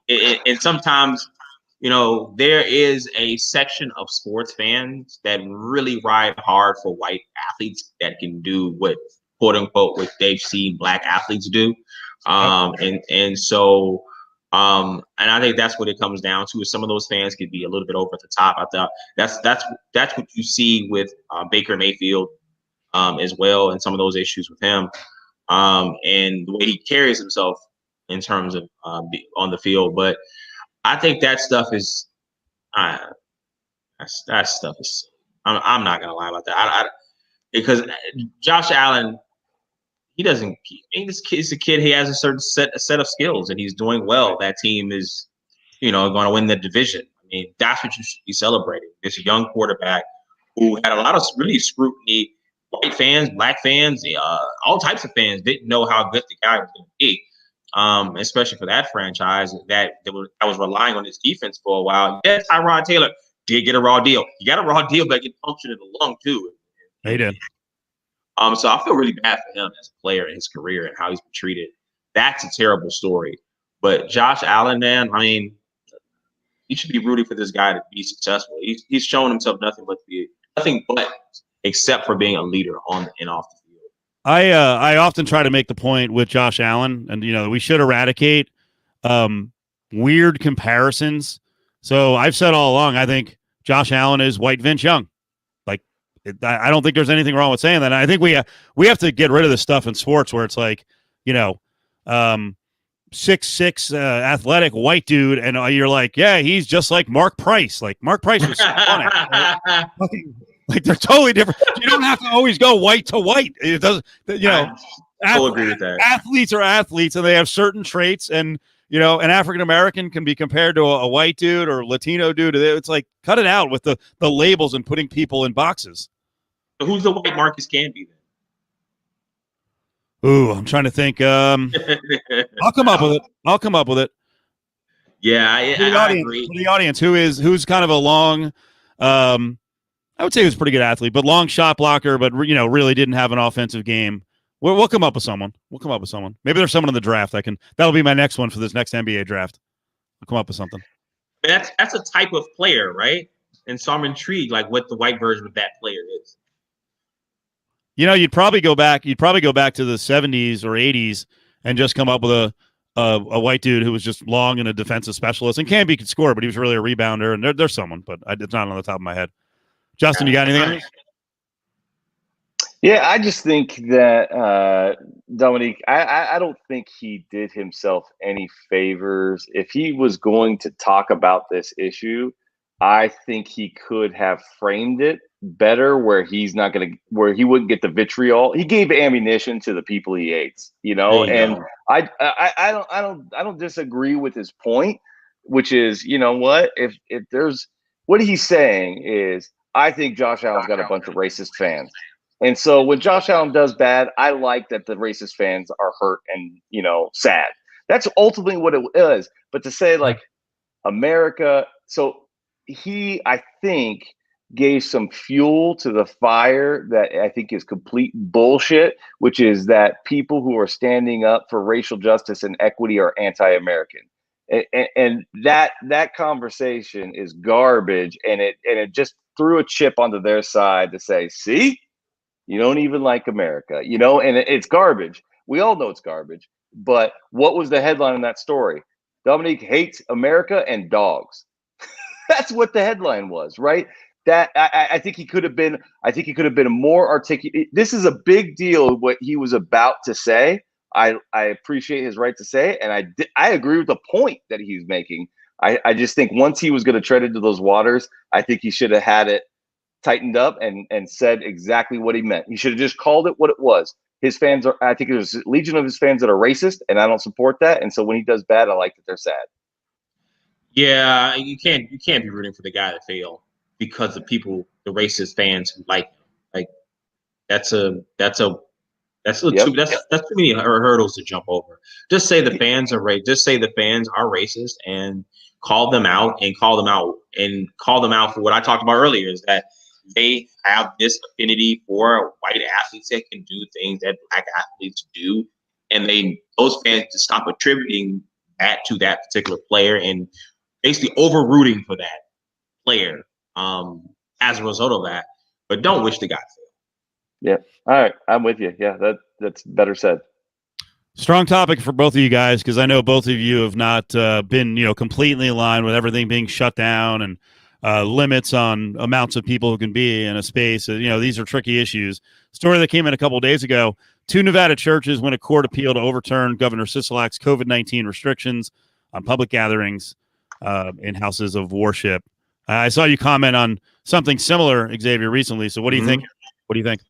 And sometimes, there is a section of sports fans that really ride hard for white athletes that can do what, quote unquote, what they've seen black athletes do. And I think that's what it comes down to. Is some of those fans could be a little bit over the top. I thought that's what you see with Baker Mayfield as well, and some of those issues with him, and the way he carries himself in terms of on the field. But I think that stuff is that stuff is. I'm not gonna lie about that. Because Josh Allen, he's a kid. He has a certain set of skills, and he's doing well. That team is, going to win the division. I mean, that's what you should be celebrating. This young quarterback who had a lot of really scrutiny. White fans, black fans, all types of fans didn't know how good the guy was going to be. Especially for that franchise that was relying on his defense for a while. Yes, Tyrod Taylor did get a raw deal. You got a raw deal, but get punctured in the lung too. He did. So I feel really bad for him as a player in his career and how he's been treated. That's a terrible story. But Josh Allen, man, I mean, you should be rooting for this guy to be successful. He's shown himself nothing but except for being a leader on and off the field. I often try to make the point with Josh Allen, and we should eradicate weird comparisons. So I've said all along, I think Josh Allen is white Vince Young. I don't think there's anything wrong with saying that. And I think we have to get rid of this stuff in sports where it's like, 6'6", athletic white dude, and you're like, yeah, he's just like Mark Price. Like Mark Price was fun. Like they're totally different. You don't have to always go white to white. It doesn't. I agree with that. Athletes are athletes, and they have certain traits, and an African American can be compared to a white dude or Latino dude. It's like, cut it out with the labels and putting people in boxes. So who's the white Marcus Camby then? Ooh, I'm trying to think. I'll come up with it. Yeah, I agree. For the audience, who's kind of a long, I would say he was a pretty good athlete, but long shot blocker, but really didn't have an offensive game. We'll come up with someone. Maybe there's someone in the draft that'll be my next one for this next NBA draft. I'll come up with something. That's a type of player, right? And so I'm intrigued, like what the white version of that player is. You'd probably go back to the 70s or 80s and just come up with a white dude who was just long and a defensive specialist, and Camby could score, but he was really a rebounder. And there's someone, but it's not on the top of my head. Justin, you got anything? Yeah, I just think that Dominique, I don't think he did himself any favors. If he was going to talk about this issue, I think he could have framed it better where he wouldn't get the vitriol. He gave ammunition to the people he hates, and I don't disagree with his point, which is, if there's what he's saying is, I think Josh Allen's got a bunch of racist fans. And so when Josh Allen does bad, I like that the racist fans are hurt and, sad. That's ultimately what it is. But to say like America, so he, I think, gave some fuel to the fire that I think is complete bullshit, which is that people who are standing up for racial justice and equity are anti-American. And that conversation is garbage, and it just threw a chip onto their side to say, see, you don't even like America, and it's garbage. We all know it's garbage. But what was the headline in that story? Dominique hates America and dogs. That's what the headline was, right? That I think he could have been. I think he could have been more articulate. This is a big deal. What he was about to say. I appreciate his right to say it, and I agree with the point that he's making. I just think once he was going to tread into those waters, I think he should have had it tightened up and said exactly what he meant. He should have just called it what it was. His fans are. I think there's a legion of his fans that are racist, and I don't support that. And so when he does bad, I like that they're sad. Yeah, you can't be rooting for the guy to fail because the racist fans who like him. Like that's too many hurdles to jump over. Just say the fans are racist and call them out for what I talked about earlier, is that they have this affinity for white athletes that can do things that black athletes do, and those fans to stop attributing that to that particular player and basically over rooting for that player as a result of that. But don't wish the guy fail. Yeah. All right. I'm with you. Yeah, that's better said. Strong topic for both of you guys, because I know both of you have not been, completely in line with everything being shut down and limits on amounts of people who can be in a space. These are tricky issues. Story that came in a couple of days ago: 2 Nevada churches win a court appeal to overturn Governor Sisolak's COVID-19 restrictions on public gatherings in houses of worship. I saw you comment on something similar, Xavier, recently. So what do you think? What do you think?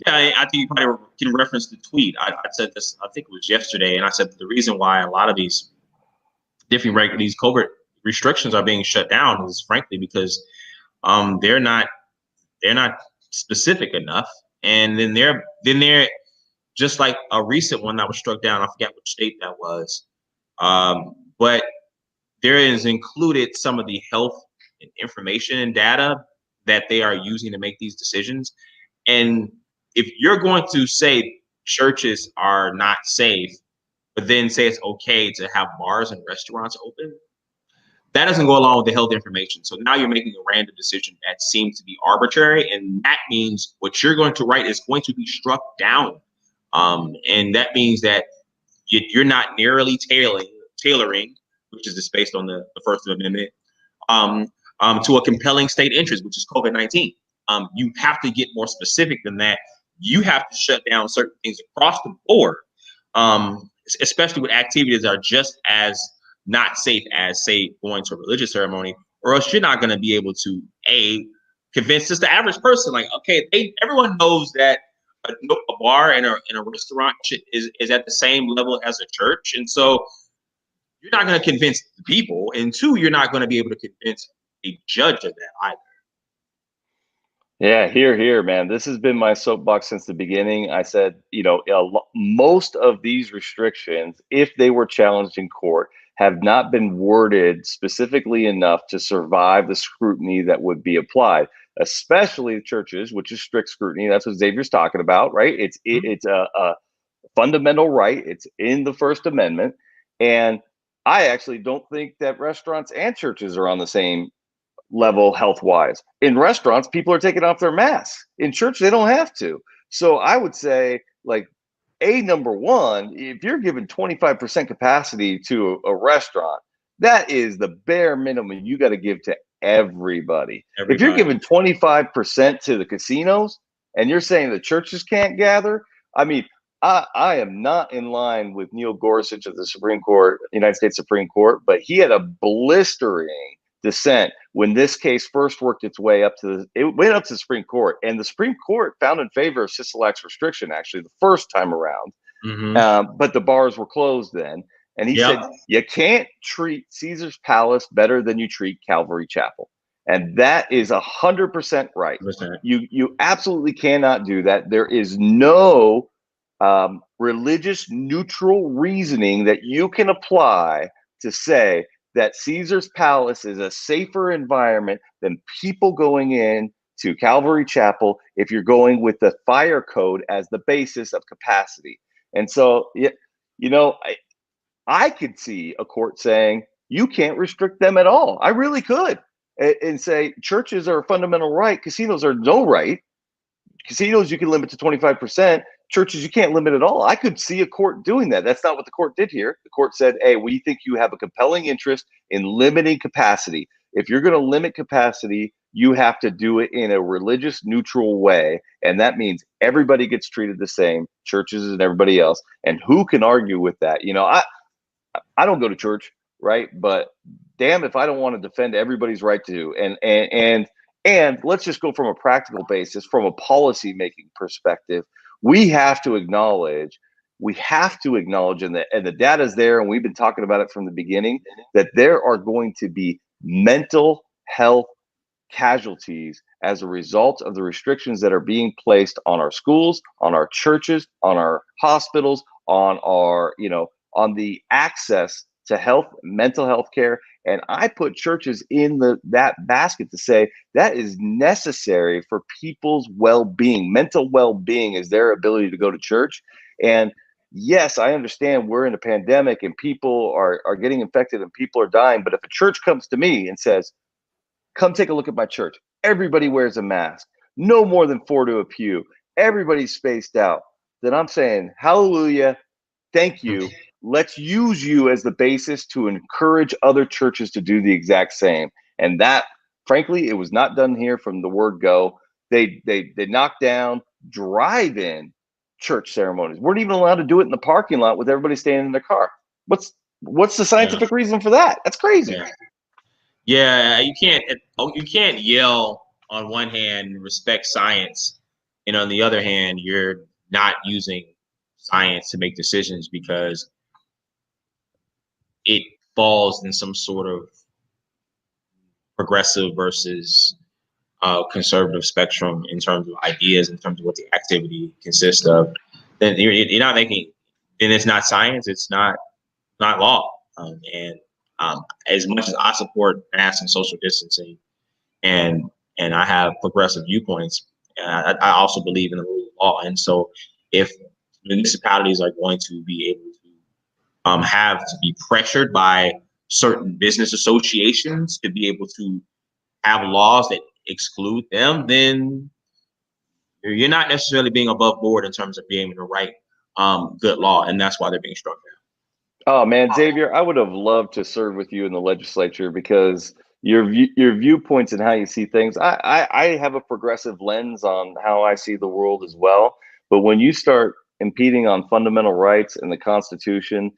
Yeah, I think you probably can reference the tweet. I said this, I think it was yesterday, and I said the reason why a lot of these these COVID restrictions are being shut down is frankly because they're not specific enough, and then they're just like a recent one that was struck down. I forget which state that was, but there is included some of the health and information and data that they are using to make these decisions. And if you're going to say churches are not safe, but then say it's okay to have bars and restaurants open, that doesn't go along with the health information. So now you're making a random decision that seems to be arbitrary, and that means what you're going to write is going to be struck down. And that means that you're not narrowly tailoring, which is just based on the First Amendment, to a compelling state interest, which is COVID-19. You have to get more specific than that. You have to shut down certain things across the board, especially with activities that are just as not safe as, say, going to a religious ceremony, or else you're not going to be able to convince just the average person. Like, okay, everyone knows that a bar and a restaurant is at the same level as a church, and so you're not going to convince the people, and 2, you're not going to be able to convince a judge of that either. Yeah, here, man. This has been my soapbox since the beginning. I said, most of these restrictions, if they were challenged in court, have not been worded specifically enough to survive the scrutiny that would be applied, especially churches, which is strict scrutiny. That's what Xavier's talking about, right? It's a fundamental right. It's in the First Amendment. And I actually don't think that restaurants and churches are on the same level health-wise. In restaurants, people are taking off their masks. In church, they don't have to. So I would say, like, number one, if you're giving 25% capacity to a restaurant, that is the bare minimum you got to give to everybody. If you're giving 25% to the casinos and you're saying the churches can't gather, I mean, I am not in line with Neil Gorsuch of the Supreme Court, United States Supreme Court, but he had a blistering dissent when this case first worked its way up to the Supreme Court, and the Supreme Court found in favor of Sisolak's restriction actually the first time around. But the bars were closed then, and he said you can't treat Caesar's Palace better than you treat Calvary Chapel, and that is 100% right. 100%. You absolutely cannot do that. There is no religious neutral reasoning that you can apply to say that Caesar's Palace is a safer environment than people going in to Calvary Chapel if you're going with the fire code as the basis of capacity. And so, I could see a court saying, you can't restrict them at all. I really could. And say churches are a fundamental right. Casinos are no right. Casinos, you can limit to 25%. Churches, you can't limit at all. I could see a court doing that. That's not what the court did here. The court said, hey, we think you have a compelling interest in limiting capacity. If you're going to limit capacity, you have to do it in a religious neutral way. And that means everybody gets treated the same, churches and everybody else. And who can argue with that? I don't go to church, right? But damn if I don't want to defend everybody's right to. And let's just go from a practical basis, from a policy making perspective. We have to acknowledge we have to acknowledge, and the data is there, and we've been talking about it from the beginning, that there are going to be mental health casualties as a result of the restrictions that are being placed on our schools, on our churches, on our hospitals, on our, on the access to health, mental health care. And I put churches in that basket to say that is necessary for people's well-being. Mental well-being is their ability to go to church. And yes, I understand we're in a pandemic and people are getting infected and people are dying. But if a church comes to me and says, come take a look at my church, everybody wears a mask, no more than 4 to a pew, everybody's spaced out, then I'm saying, hallelujah, thank you. Let's use you as the basis to encourage other churches to do the exact same. And that, frankly, it was not done here from the word go. They knocked down drive-in church ceremonies. Weren't even allowed to do it in the parking lot with everybody standing in their car. What's the scientific reason for that? That's crazy. Yeah, you can't yell on one hand and respect science, and on the other hand, you're not using science to make decisions because it falls in some sort of progressive versus conservative spectrum in terms of ideas, in terms of what the activity consists of. Then you're not making. Then it's not science. It's not law. As much as I support mask and social distancing, and I have progressive viewpoints, I also believe in the rule of law. And so, if municipalities are going to be able to have to be pressured by certain business associations to be able to have laws that exclude them, then you're not necessarily being above board in terms of being able to write good law, and that's why they're being struck down. Oh man, Xavier, I would have loved to serve with you in the legislature because your viewpoints and how you see things. I have a progressive lens on how I see the world as well. But when you start impeding on fundamental rights and the Constitution,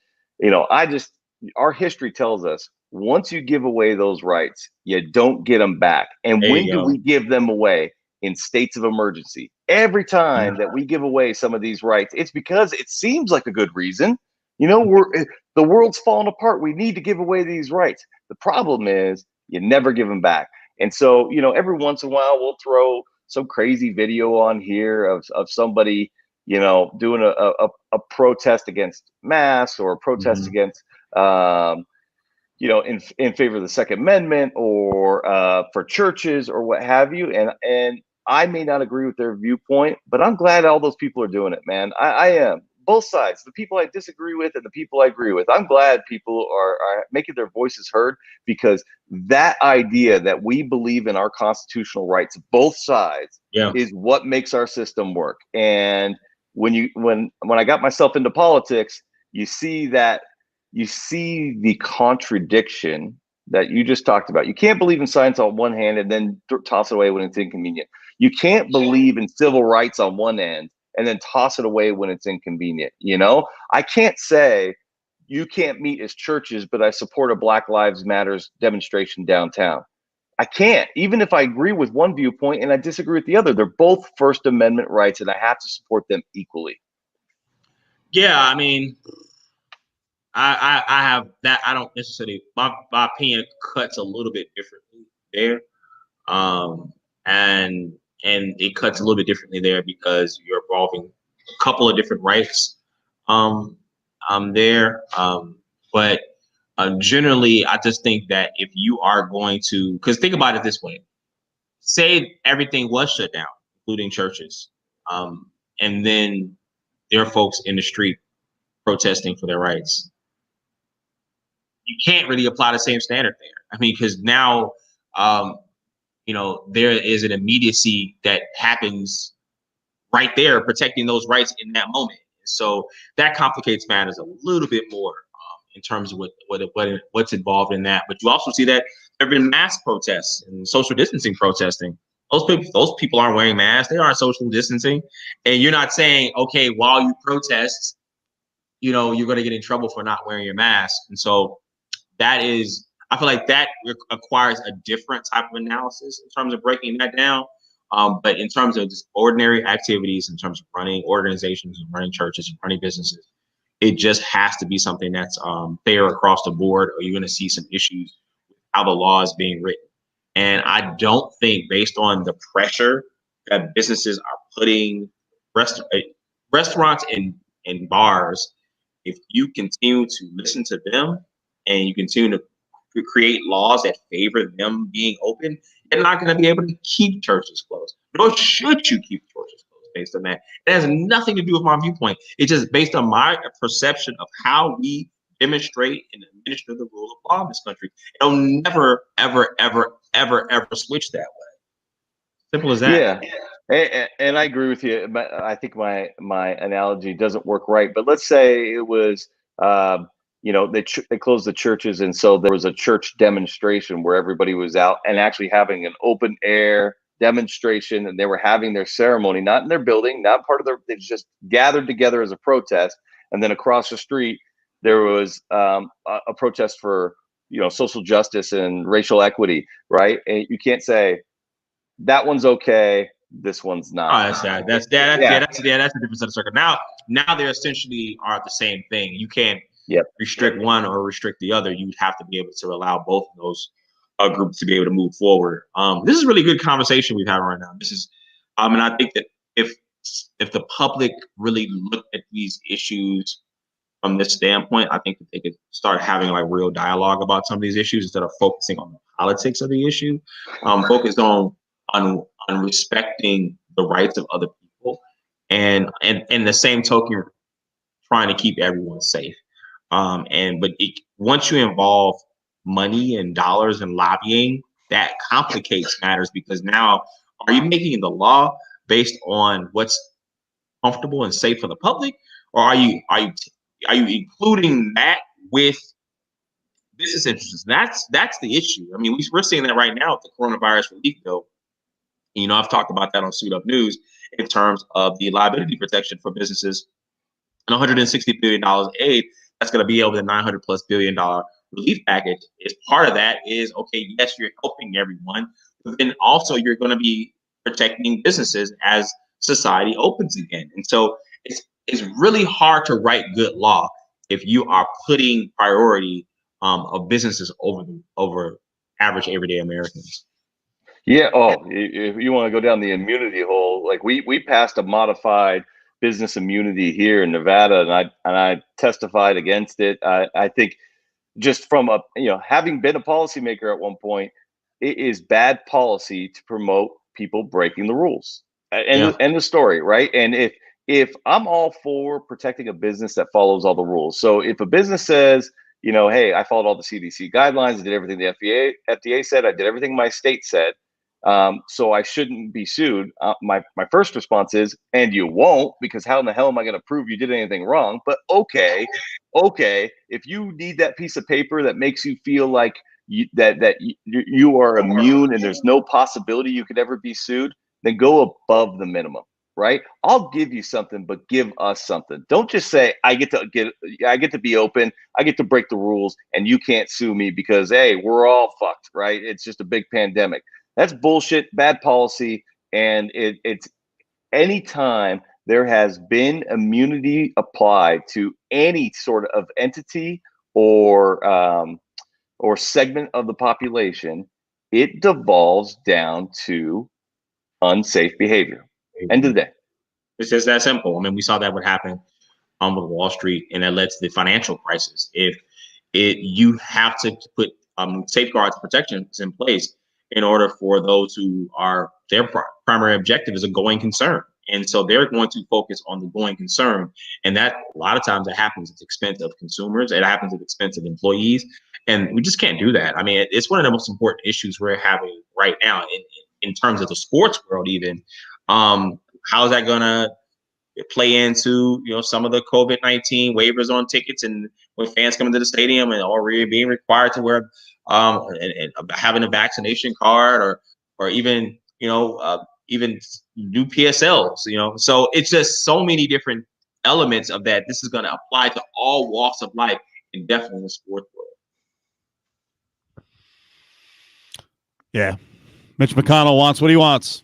our history tells us once you give away those rights, you don't get them back. And when do we give them away? In states of emergency. Every time that we give away some of these rights, it's because it seems like a good reason. The world's falling apart. We need to give away these rights. The problem is you never give them back. And so, every once in a while we'll throw some crazy video on here of somebody, doing a protest against masks or a protest against, in favor of the Second Amendment or for churches or what have you. And I may not agree with their viewpoint, but I'm glad all those people are doing it, man. I am. Both sides, the people I disagree with and the people I agree with. I'm glad people are making their voices heard, because that idea that we believe in our constitutional rights, both sides, is what makes our system work. And when I got myself into politics, you see the contradiction that you just talked about. You can't believe in science on one hand and then toss it away when it's inconvenient. You can't believe in civil rights on one end and then toss it away when it's inconvenient. I can't say you can't meet as churches, but I support a Black Lives Matters demonstration downtown. I can't, even if I agree with one viewpoint and I disagree with the other. They're both First Amendment rights, and I have to support them equally. Yeah, I mean, I have that. I don't necessarily, my opinion cuts a little bit differently there. And it cuts a little bit differently there because you're involving a couple of different rights there. But generally, I just think that if you are going to, because think about it this way, say everything was shut down, including churches, and then there are folks in the street protesting for their rights. You can't really apply the same standard there. I mean, because now, there is an immediacy that happens right there, protecting those rights in that moment. So that complicates matters a little bit more in terms of what's involved in that. But you also see that there have been mass protests and social distancing protesting. Those people aren't wearing masks. They aren't social distancing. And you're not saying, okay, while you protest, you're going to get in trouble for not wearing your mask. And so I feel like that requires a different type of analysis in terms of breaking that down. But in terms of just ordinary activities, in terms of running organizations and running churches and running businesses, it just has to be something that's fair across the board, or you're going to see some issues with how the law is being written. And I don't think, based on the pressure that businesses are putting restaurants and bars, if you continue to listen to them and you continue to create laws that favor them being open, you're not going to be able to keep churches closed. Nor should you keep churches closed based on that. It has nothing to do with my viewpoint. It's just based on my perception of how we demonstrate and administer the rule of law in this country. It'll never, ever, ever, ever, ever switch that way. Simple as that. Yeah. And I agree with you. I think my analogy doesn't work right. But let's say it was, they closed the churches, and so there was a church demonstration where everybody was out and actually having an open air demonstration, and they were having their ceremony, not in their building, not part of their. They just gathered together as a protest, and then across the street there was a protest for social justice and racial equity, right? And you can't say that one's okay, this one's not. Oh, that's sad. That's a different set of circle. Now they essentially are the same thing. You can't restrict one or restrict the other. You have to be able to allow both of those groups to be able to move forward. This is a really good conversation we've had right now. This is, and I think that if the public really looked at these issues from this standpoint, I think that they could start having like real dialogue about some of these issues instead of focusing on the politics of the issue. Focus on respecting the rights of other people, and the same token, trying to keep everyone safe. Once you involve money and dollars and lobbying, that complicates matters, because now, are you making the law based on what's comfortable and safe for the public, or are you including that with business interests? That's the issue. I mean, we're seeing that right now with the coronavirus relief bill. I've talked about that on Suit Up News in terms of the liability protection for businesses and $160 billion aid that's going to be over the $900+ billion relief package. As part of that is, okay, yes, you're helping everyone, but then also you're going to be protecting businesses as society opens again. And so it's really hard to write good law if you are putting priority of businesses over average everyday Americans. Yeah. Oh, if you want to go down the immunity hole, like we passed a modified business immunity here in Nevada, and I testified against it. I think just from having been a policymaker at one point, it is bad policy to promote people breaking the rules. And the story, right? And if I'm all for protecting a business that follows all the rules. So if a business says, hey, I followed all the CDC guidelines, I did everything the FDA said, I did everything my state said, so I shouldn't be sued. My first response is, and you won't, because how in the hell am I going to prove you did anything wrong? But okay, if you need that piece of paper that makes you feel like you are immune and there's no possibility you could ever be sued, then go above the minimum, right? I'll give you something, but give us something. Don't just say I get to be open, I get to break the rules, and you can't sue me because, hey, we're all fucked, right? It's just a big pandemic. That's bullshit, bad policy, and it's anytime there has been immunity applied to any sort of entity or segment of the population, it devolves down to unsafe behavior. End of the day. It's just that simple. I mean, we saw that would happen with Wall Street, and that led to the financial crisis. You have to put safeguards, protections in place in order for those who are their primary objective is a going concern. And so they're going to focus on the going concern. And that a lot of times it happens at the expense of consumers. It happens at the expense of employees. And we just can't do that. I mean, it's one of the most important issues we're having right now in terms of the sports world, even. How is that going to play into, some of the COVID-19 waivers on tickets, and when fans come into the stadium and already being required to wear and having a vaccination card or even, even new PSLs, so it's just so many different elements of that. This is going to apply to all walks of life, and definitely in the sports world. Yeah. Mitch McConnell wants what he wants.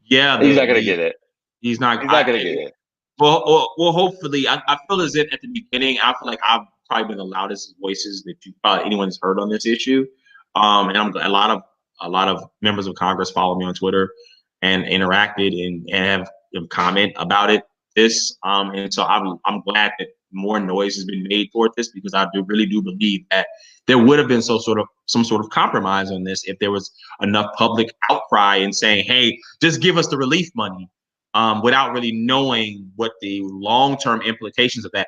Yeah, he's not going to get it. He's not. He's not going to get it. Well, hopefully, I feel as if at the beginning, I feel like I've probably been the loudest voices that anyone's heard on this issue. And a lot of members of Congress follow me on Twitter and interacted and have comment about it. And so I'm glad that more noise has been made for this, because I really do believe that there would have been some sort of compromise on this if there was enough public outcry and saying, hey, just give us the relief money. Without really knowing what the long-term implications of that.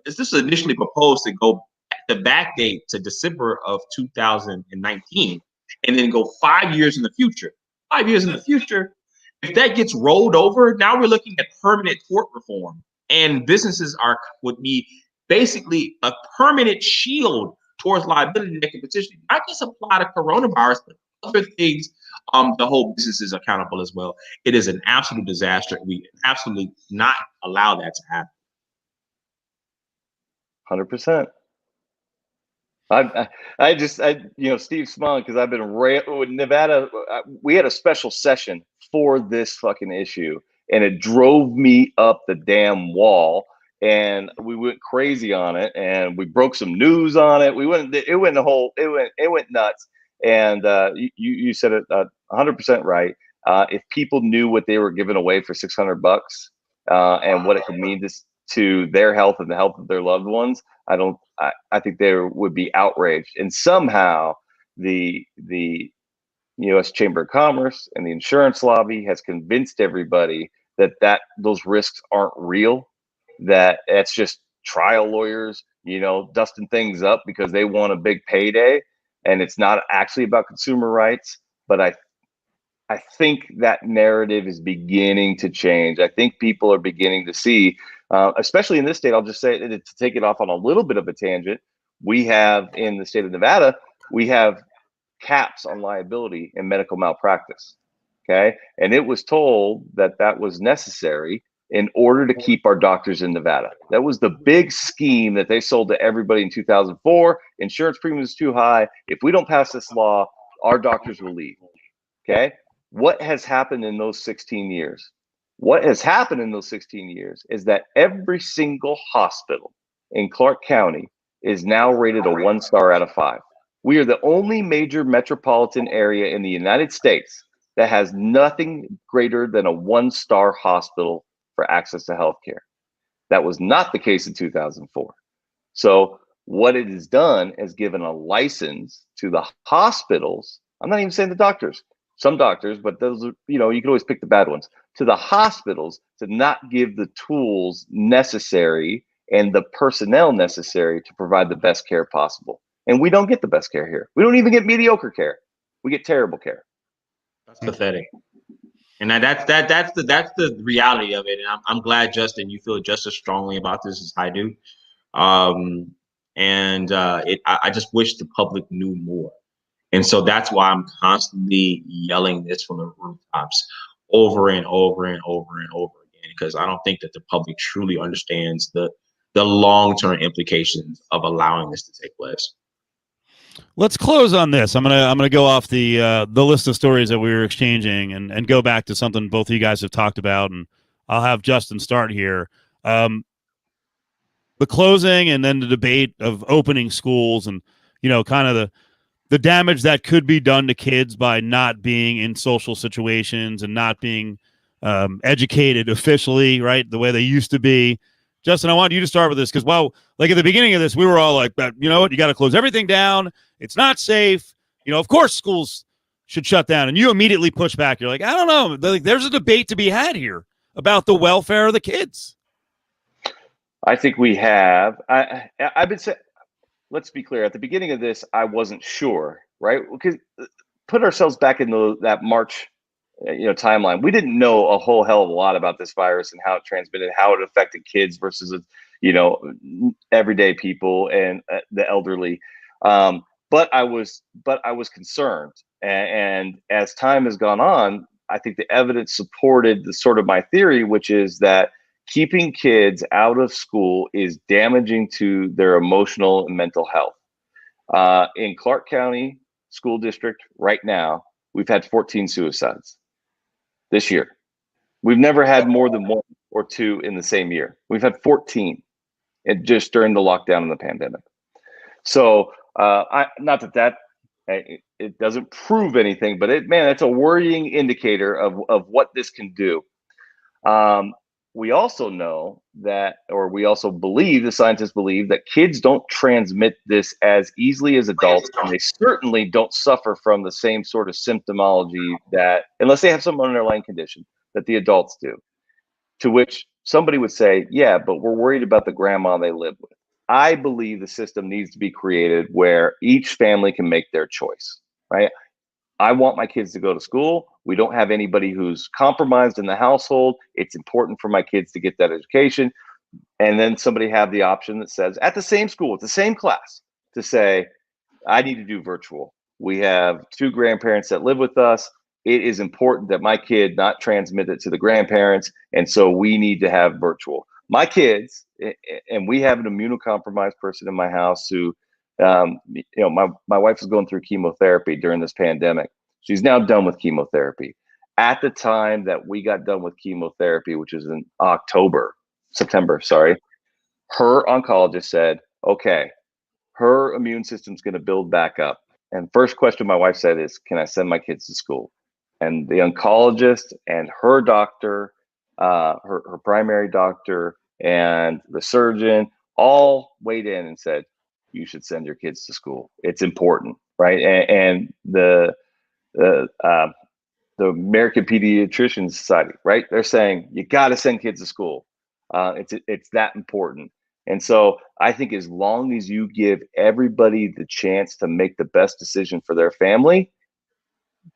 This was initially proposed to go the back date to December of 2019, and then go 5 years in the future. 5 years in the future, if that gets rolled over, now we're looking at permanent tort reform, and businesses would be basically a permanent shield towards liability that can potentially not just apply to coronavirus, but other things. The whole business is accountable as well. It is an absolute disaster. We absolutely not allow that to happen. 100%. Steve smiling because I've been with Nevada. We had a special session for this fucking issue, and it drove me up the damn wall. And we went crazy on it, and we broke some news on it. It went nuts. And you said it 100% right. If people knew what they were giving away for $600 and what it could mean to their health and the health of their loved ones, I think they would be outraged. And somehow the U.S. Chamber of Commerce and the insurance lobby has convinced everybody that those risks aren't real, that it's just trial lawyers, dusting things up because they want a big payday. And it's not actually about consumer rights. But I think that narrative is beginning to change. I think people are beginning to see, especially in this state, I'll just say to take it off on a little bit of a tangent, we have in the state of Nevada, we have caps on liability in medical malpractice. Okay. And it was told that was necessary in order to keep our doctors in Nevada. That was the big scheme that they sold to everybody in 2004. Insurance premium is too high. If we don't pass this law, our doctors will leave. Okay. What has happened in those 16 years? What has happened in those 16 years is that every single hospital in Clark County is now rated a 1-star out of 5. We are the only major metropolitan area in the United States that has nothing greater than a 1-star hospital for access to healthcare. That was not the case in 2004. So what it has done is given a license to the hospitals. I'm not even saying the doctors, some doctors, but those are, you can always pick the bad ones, to the hospitals to not give the tools necessary and the personnel necessary to provide the best care possible. And we don't get the best care here. We don't even get mediocre care. We get terrible care. That's pathetic. And that's the reality of it. And I'm glad, Justin, you feel just as strongly about this as I do. I just wish the public knew more. And so that's why I'm constantly yelling this from the rooftops over and over and over and over again, because I don't think that the public truly understands the long-term implications of allowing this to take place. Let's close on this. I'm gonna go off the list of stories that we were exchanging and go back to something both of you guys have talked about, and I'll have Justin start here. The closing and then the debate of opening schools and kind of the damage that could be done to kids by not being in social situations and not being educated officially, right, the way they used to be. Justin, I want you to start with this because, like at the beginning of this, we were all like, you know what, you got to close everything down. It's not safe. Of course schools should shut down. And you immediately push back. You're like, I don't know. There's a debate to be had here about the welfare of the kids. I think we have. I've been saying, let's be clear. At the beginning of this, I wasn't sure, right? Because put ourselves back in that March timeline. We didn't know a whole hell of a lot about this virus and how it transmitted, how it affected kids versus everyday people and the elderly. But I was concerned, and as time has gone on, I think the evidence supported the sort of my theory, which is that keeping kids out of school is damaging to their emotional and mental health. In Clark County School District right now, we've had 14 suicides. this year. We've never had more than 1 or 2 in the same year. We've had 14 just during the lockdown and the pandemic. So not that it doesn't prove anything, but it's a worrying indicator of what this can do. We also know that, or we also believe, the scientists believe, that kids don't transmit this as easily as adults, and they certainly don't suffer from the same sort of symptomology that, unless they have some underlying condition, that the adults do. To which somebody would say, yeah, but we're worried about the grandma they live with. I believe the system needs to be created where each family can make their choice, right? I want my kids to go to school. We don't have anybody who's compromised in the household. It's important for my kids to get that education. And then somebody have the option that says, at the same school, at the same class, to say, I need to do virtual. We have 2 grandparents that live with us. It is important that my kid not transmit it to the grandparents. And so we need to have virtual. My kids, and we have an immunocompromised person in my house who, my wife was going through chemotherapy during this pandemic. She's now done with chemotherapy. At the time that we got done with chemotherapy, which was in September, her oncologist said, okay, her immune system's going to build back up. And first question my wife said is, can I send my kids to school? And the oncologist and her doctor, her primary doctor, and the surgeon all weighed in and said, you should send your kids to school. It's important, right? And the American Pediatrician Society, right? They're saying you got to send kids to school. It's that important. And so I think as long as you give everybody the chance to make the best decision for their family,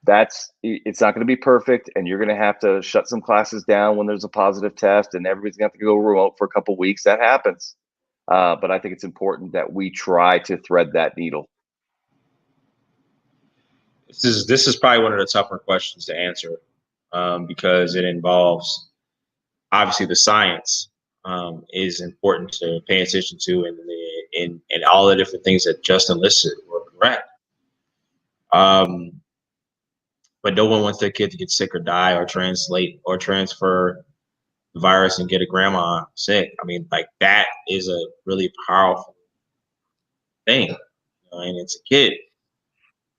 it's not going to be perfect, and you're going to have to shut some classes down when there's a positive test, and everybody's going to have to go remote for a couple of weeks. That happens. But I think it's important that we try to thread that needle. This is probably one of the tougher questions to answer, because it involves, obviously, the science is important to pay attention to, and all the different things that Justin listed were correct. But no one wants their kid to get sick or die or transfer the virus and get a grandma sick. I mean, like, that is a really powerful thing, and it's a kid.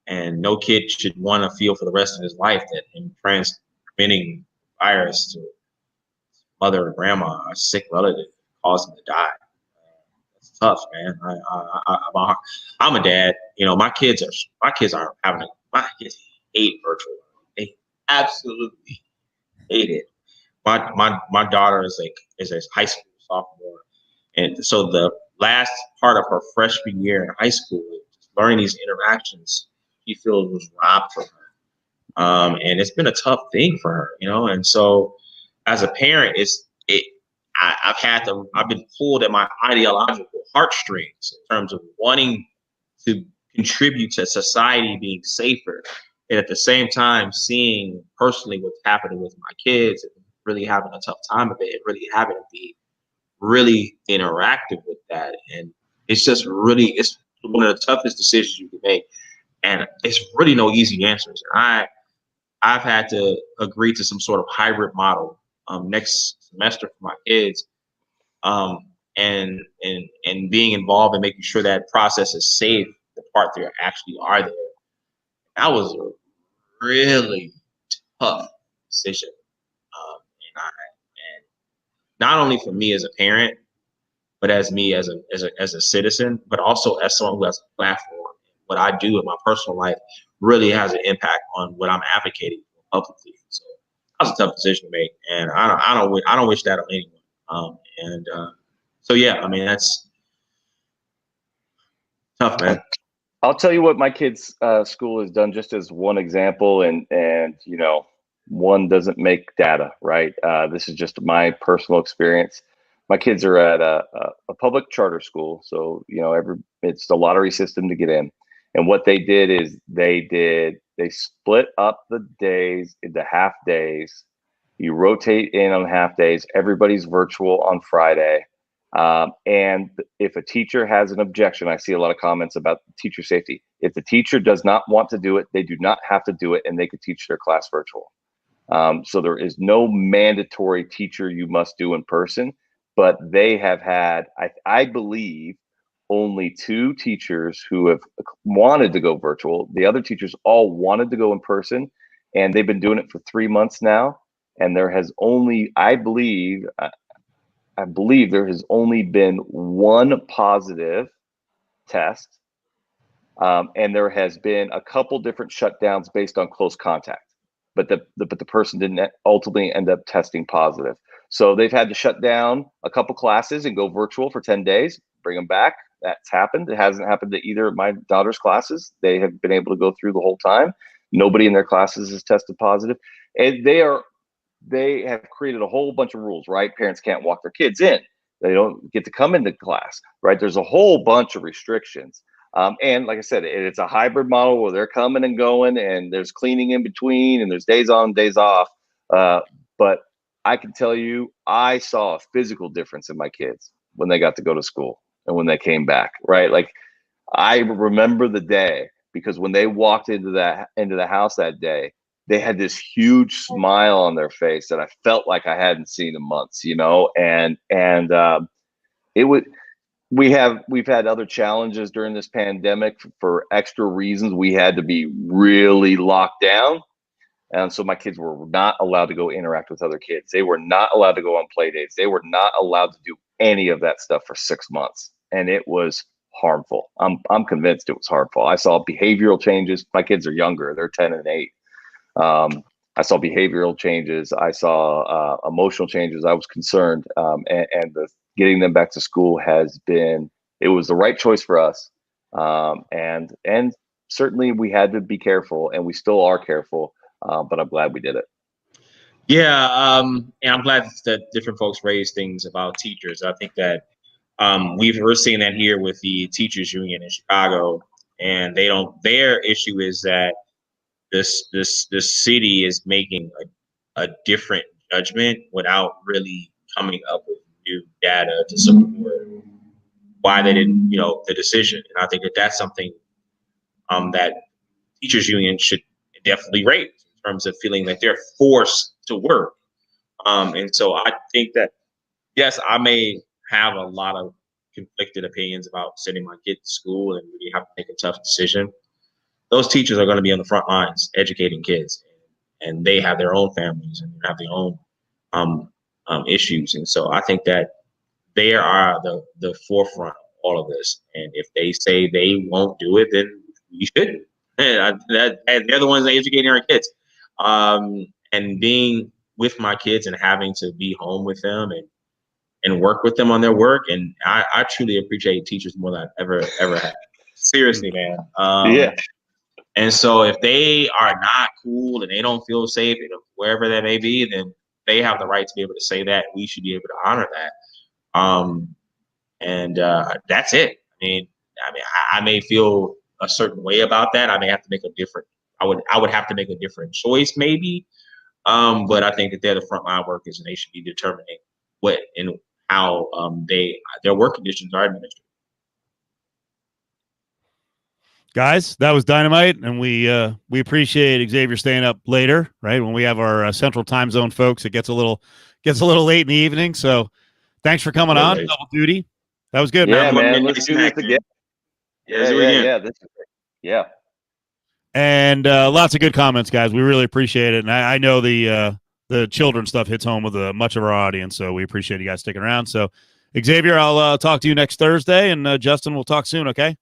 And no kid should want to feel for the rest of his life that him transmitting virus to his mother or grandma, a sick relative, caused him to die. That's tough, man. I'm a dad. My kids hate virtual. They absolutely hate it. My daughter is a high school sophomore, and so the last part of her freshman year in high school, learning these interactions, she feels was robbed from her. And it's been a tough thing for her, and so as a parent, I've been pulled at my ideological heartstrings in terms of wanting to contribute to society being safer, and at the same time seeing personally what's happening with my kids and really having a tough time of it, and really having to be really interactive with that. And it's one of the toughest decisions you can make. And it's really no easy answers. I've had to agree to some sort of hybrid model next semester for my kids, and being involved in making sure that process is safe, the part that actually are there. That was a really tough decision, and not only for me as a parent, but as me as a citizen, but also as someone who has a platform. What I do in my personal life really has an impact on what I'm advocating for publicly. So that was a tough decision to make, and I don't wish that on anyone. So yeah, I mean, that's tough, man. I'll tell you what my kids' school has done, just as one example, and one doesn't make data, right? This is just my personal experience. My kids are at a public charter school, so it's the lottery system to get in. And what they did is they split up the days into half days. You rotate in on half days. Everybody's virtual on Friday. And if a teacher has an objection, I see a lot of comments about teacher safety. If the teacher does not want to do it, they do not have to do it, and they could teach their class virtual. So there is no mandatory teacher you must do in person, but they have had, I believe, only 2 teachers who have wanted to go virtual. The other teachers all wanted to go in person, and they've been doing it for 3 months now. And there has only, I believe there has only been 1 positive test. And there has been a couple different shutdowns based on close contact, but the person didn't ultimately end up testing positive. So they've had to shut down a couple classes and go virtual for 10 days, bring them back. That's happened. It hasn't happened to either of my daughter's classes. They have been able to go through the whole time. Nobody in their classes has tested positive. And they have created a whole bunch of rules, right? Parents can't walk their kids in. They don't get to come into class, right? There's a whole bunch of restrictions. And like I said, it's a hybrid model where they're coming and going, and there's cleaning in between, and there's days on, days off. But I can tell you, I saw a physical difference in my kids when they got to go to school and when they came back, right? Like, I remember the day, because when they walked into the house that day, they had this huge smile on their face that I felt like I hadn't seen in months, you know, and it would. We've had other challenges during this pandemic for extra reasons. We had to be really locked down. And so my kids were not allowed to go interact with other kids. They were not allowed to go on play dates. They were not allowed to do any of that stuff for 6 months. And it was harmful. I'm convinced it was harmful. I saw behavioral changes. My kids are younger. They're 10 and 8. I saw behavioral changes. I saw emotional changes. I was concerned. And the getting them back to school it was the right choice for us. And certainly we had to be careful, and we still are careful, but I'm glad we did it. Yeah. And I'm glad that different folks raise things about teachers. I think that we're seeing that here with the teachers union in Chicago, and their issue is that this city is making a different judgment without really coming up with new data to support why they didn't, the decision. And I think that that's something that teachers union should definitely raise in terms of feeling like they're forced to work. And so I think that, yes, I may have a lot of conflicted opinions about sending my kid to school and really have to make a tough decision. Those teachers are going to be on the front lines educating kids, and they have their own families and have their own issues. And so I think that they are the forefront of all of this. And if they say they won't do it, then we shouldn't. And they're the ones educating our kids. And being with my kids and having to be home with them and work with them on their work. And I truly appreciate teachers more than I've ever had. Seriously, man. Yeah. And so if they are not cool and they don't feel safe, wherever that may be, then they have the right to be able to say that. We should be able to honor that. And that's it. I may feel a certain way about that. I may have to make I would have to make a different choice maybe. But I think that they're the frontline workers, and they should be determining what and how their work conditions are administered. Guys, that was dynamite, and we appreciate Xavier staying up later, right? When we have our Central Time Zone folks, it gets a little late in the evening. So, thanks for coming on, double duty. That was good, man. Yeah, man. Let's do this again. Yeah. And lots of good comments, guys. We really appreciate it, and I know the children stuff hits home with much of our audience, so we appreciate you guys sticking around. So, Xavier, I'll talk to you next Thursday, and Justin, we'll talk soon. Okay.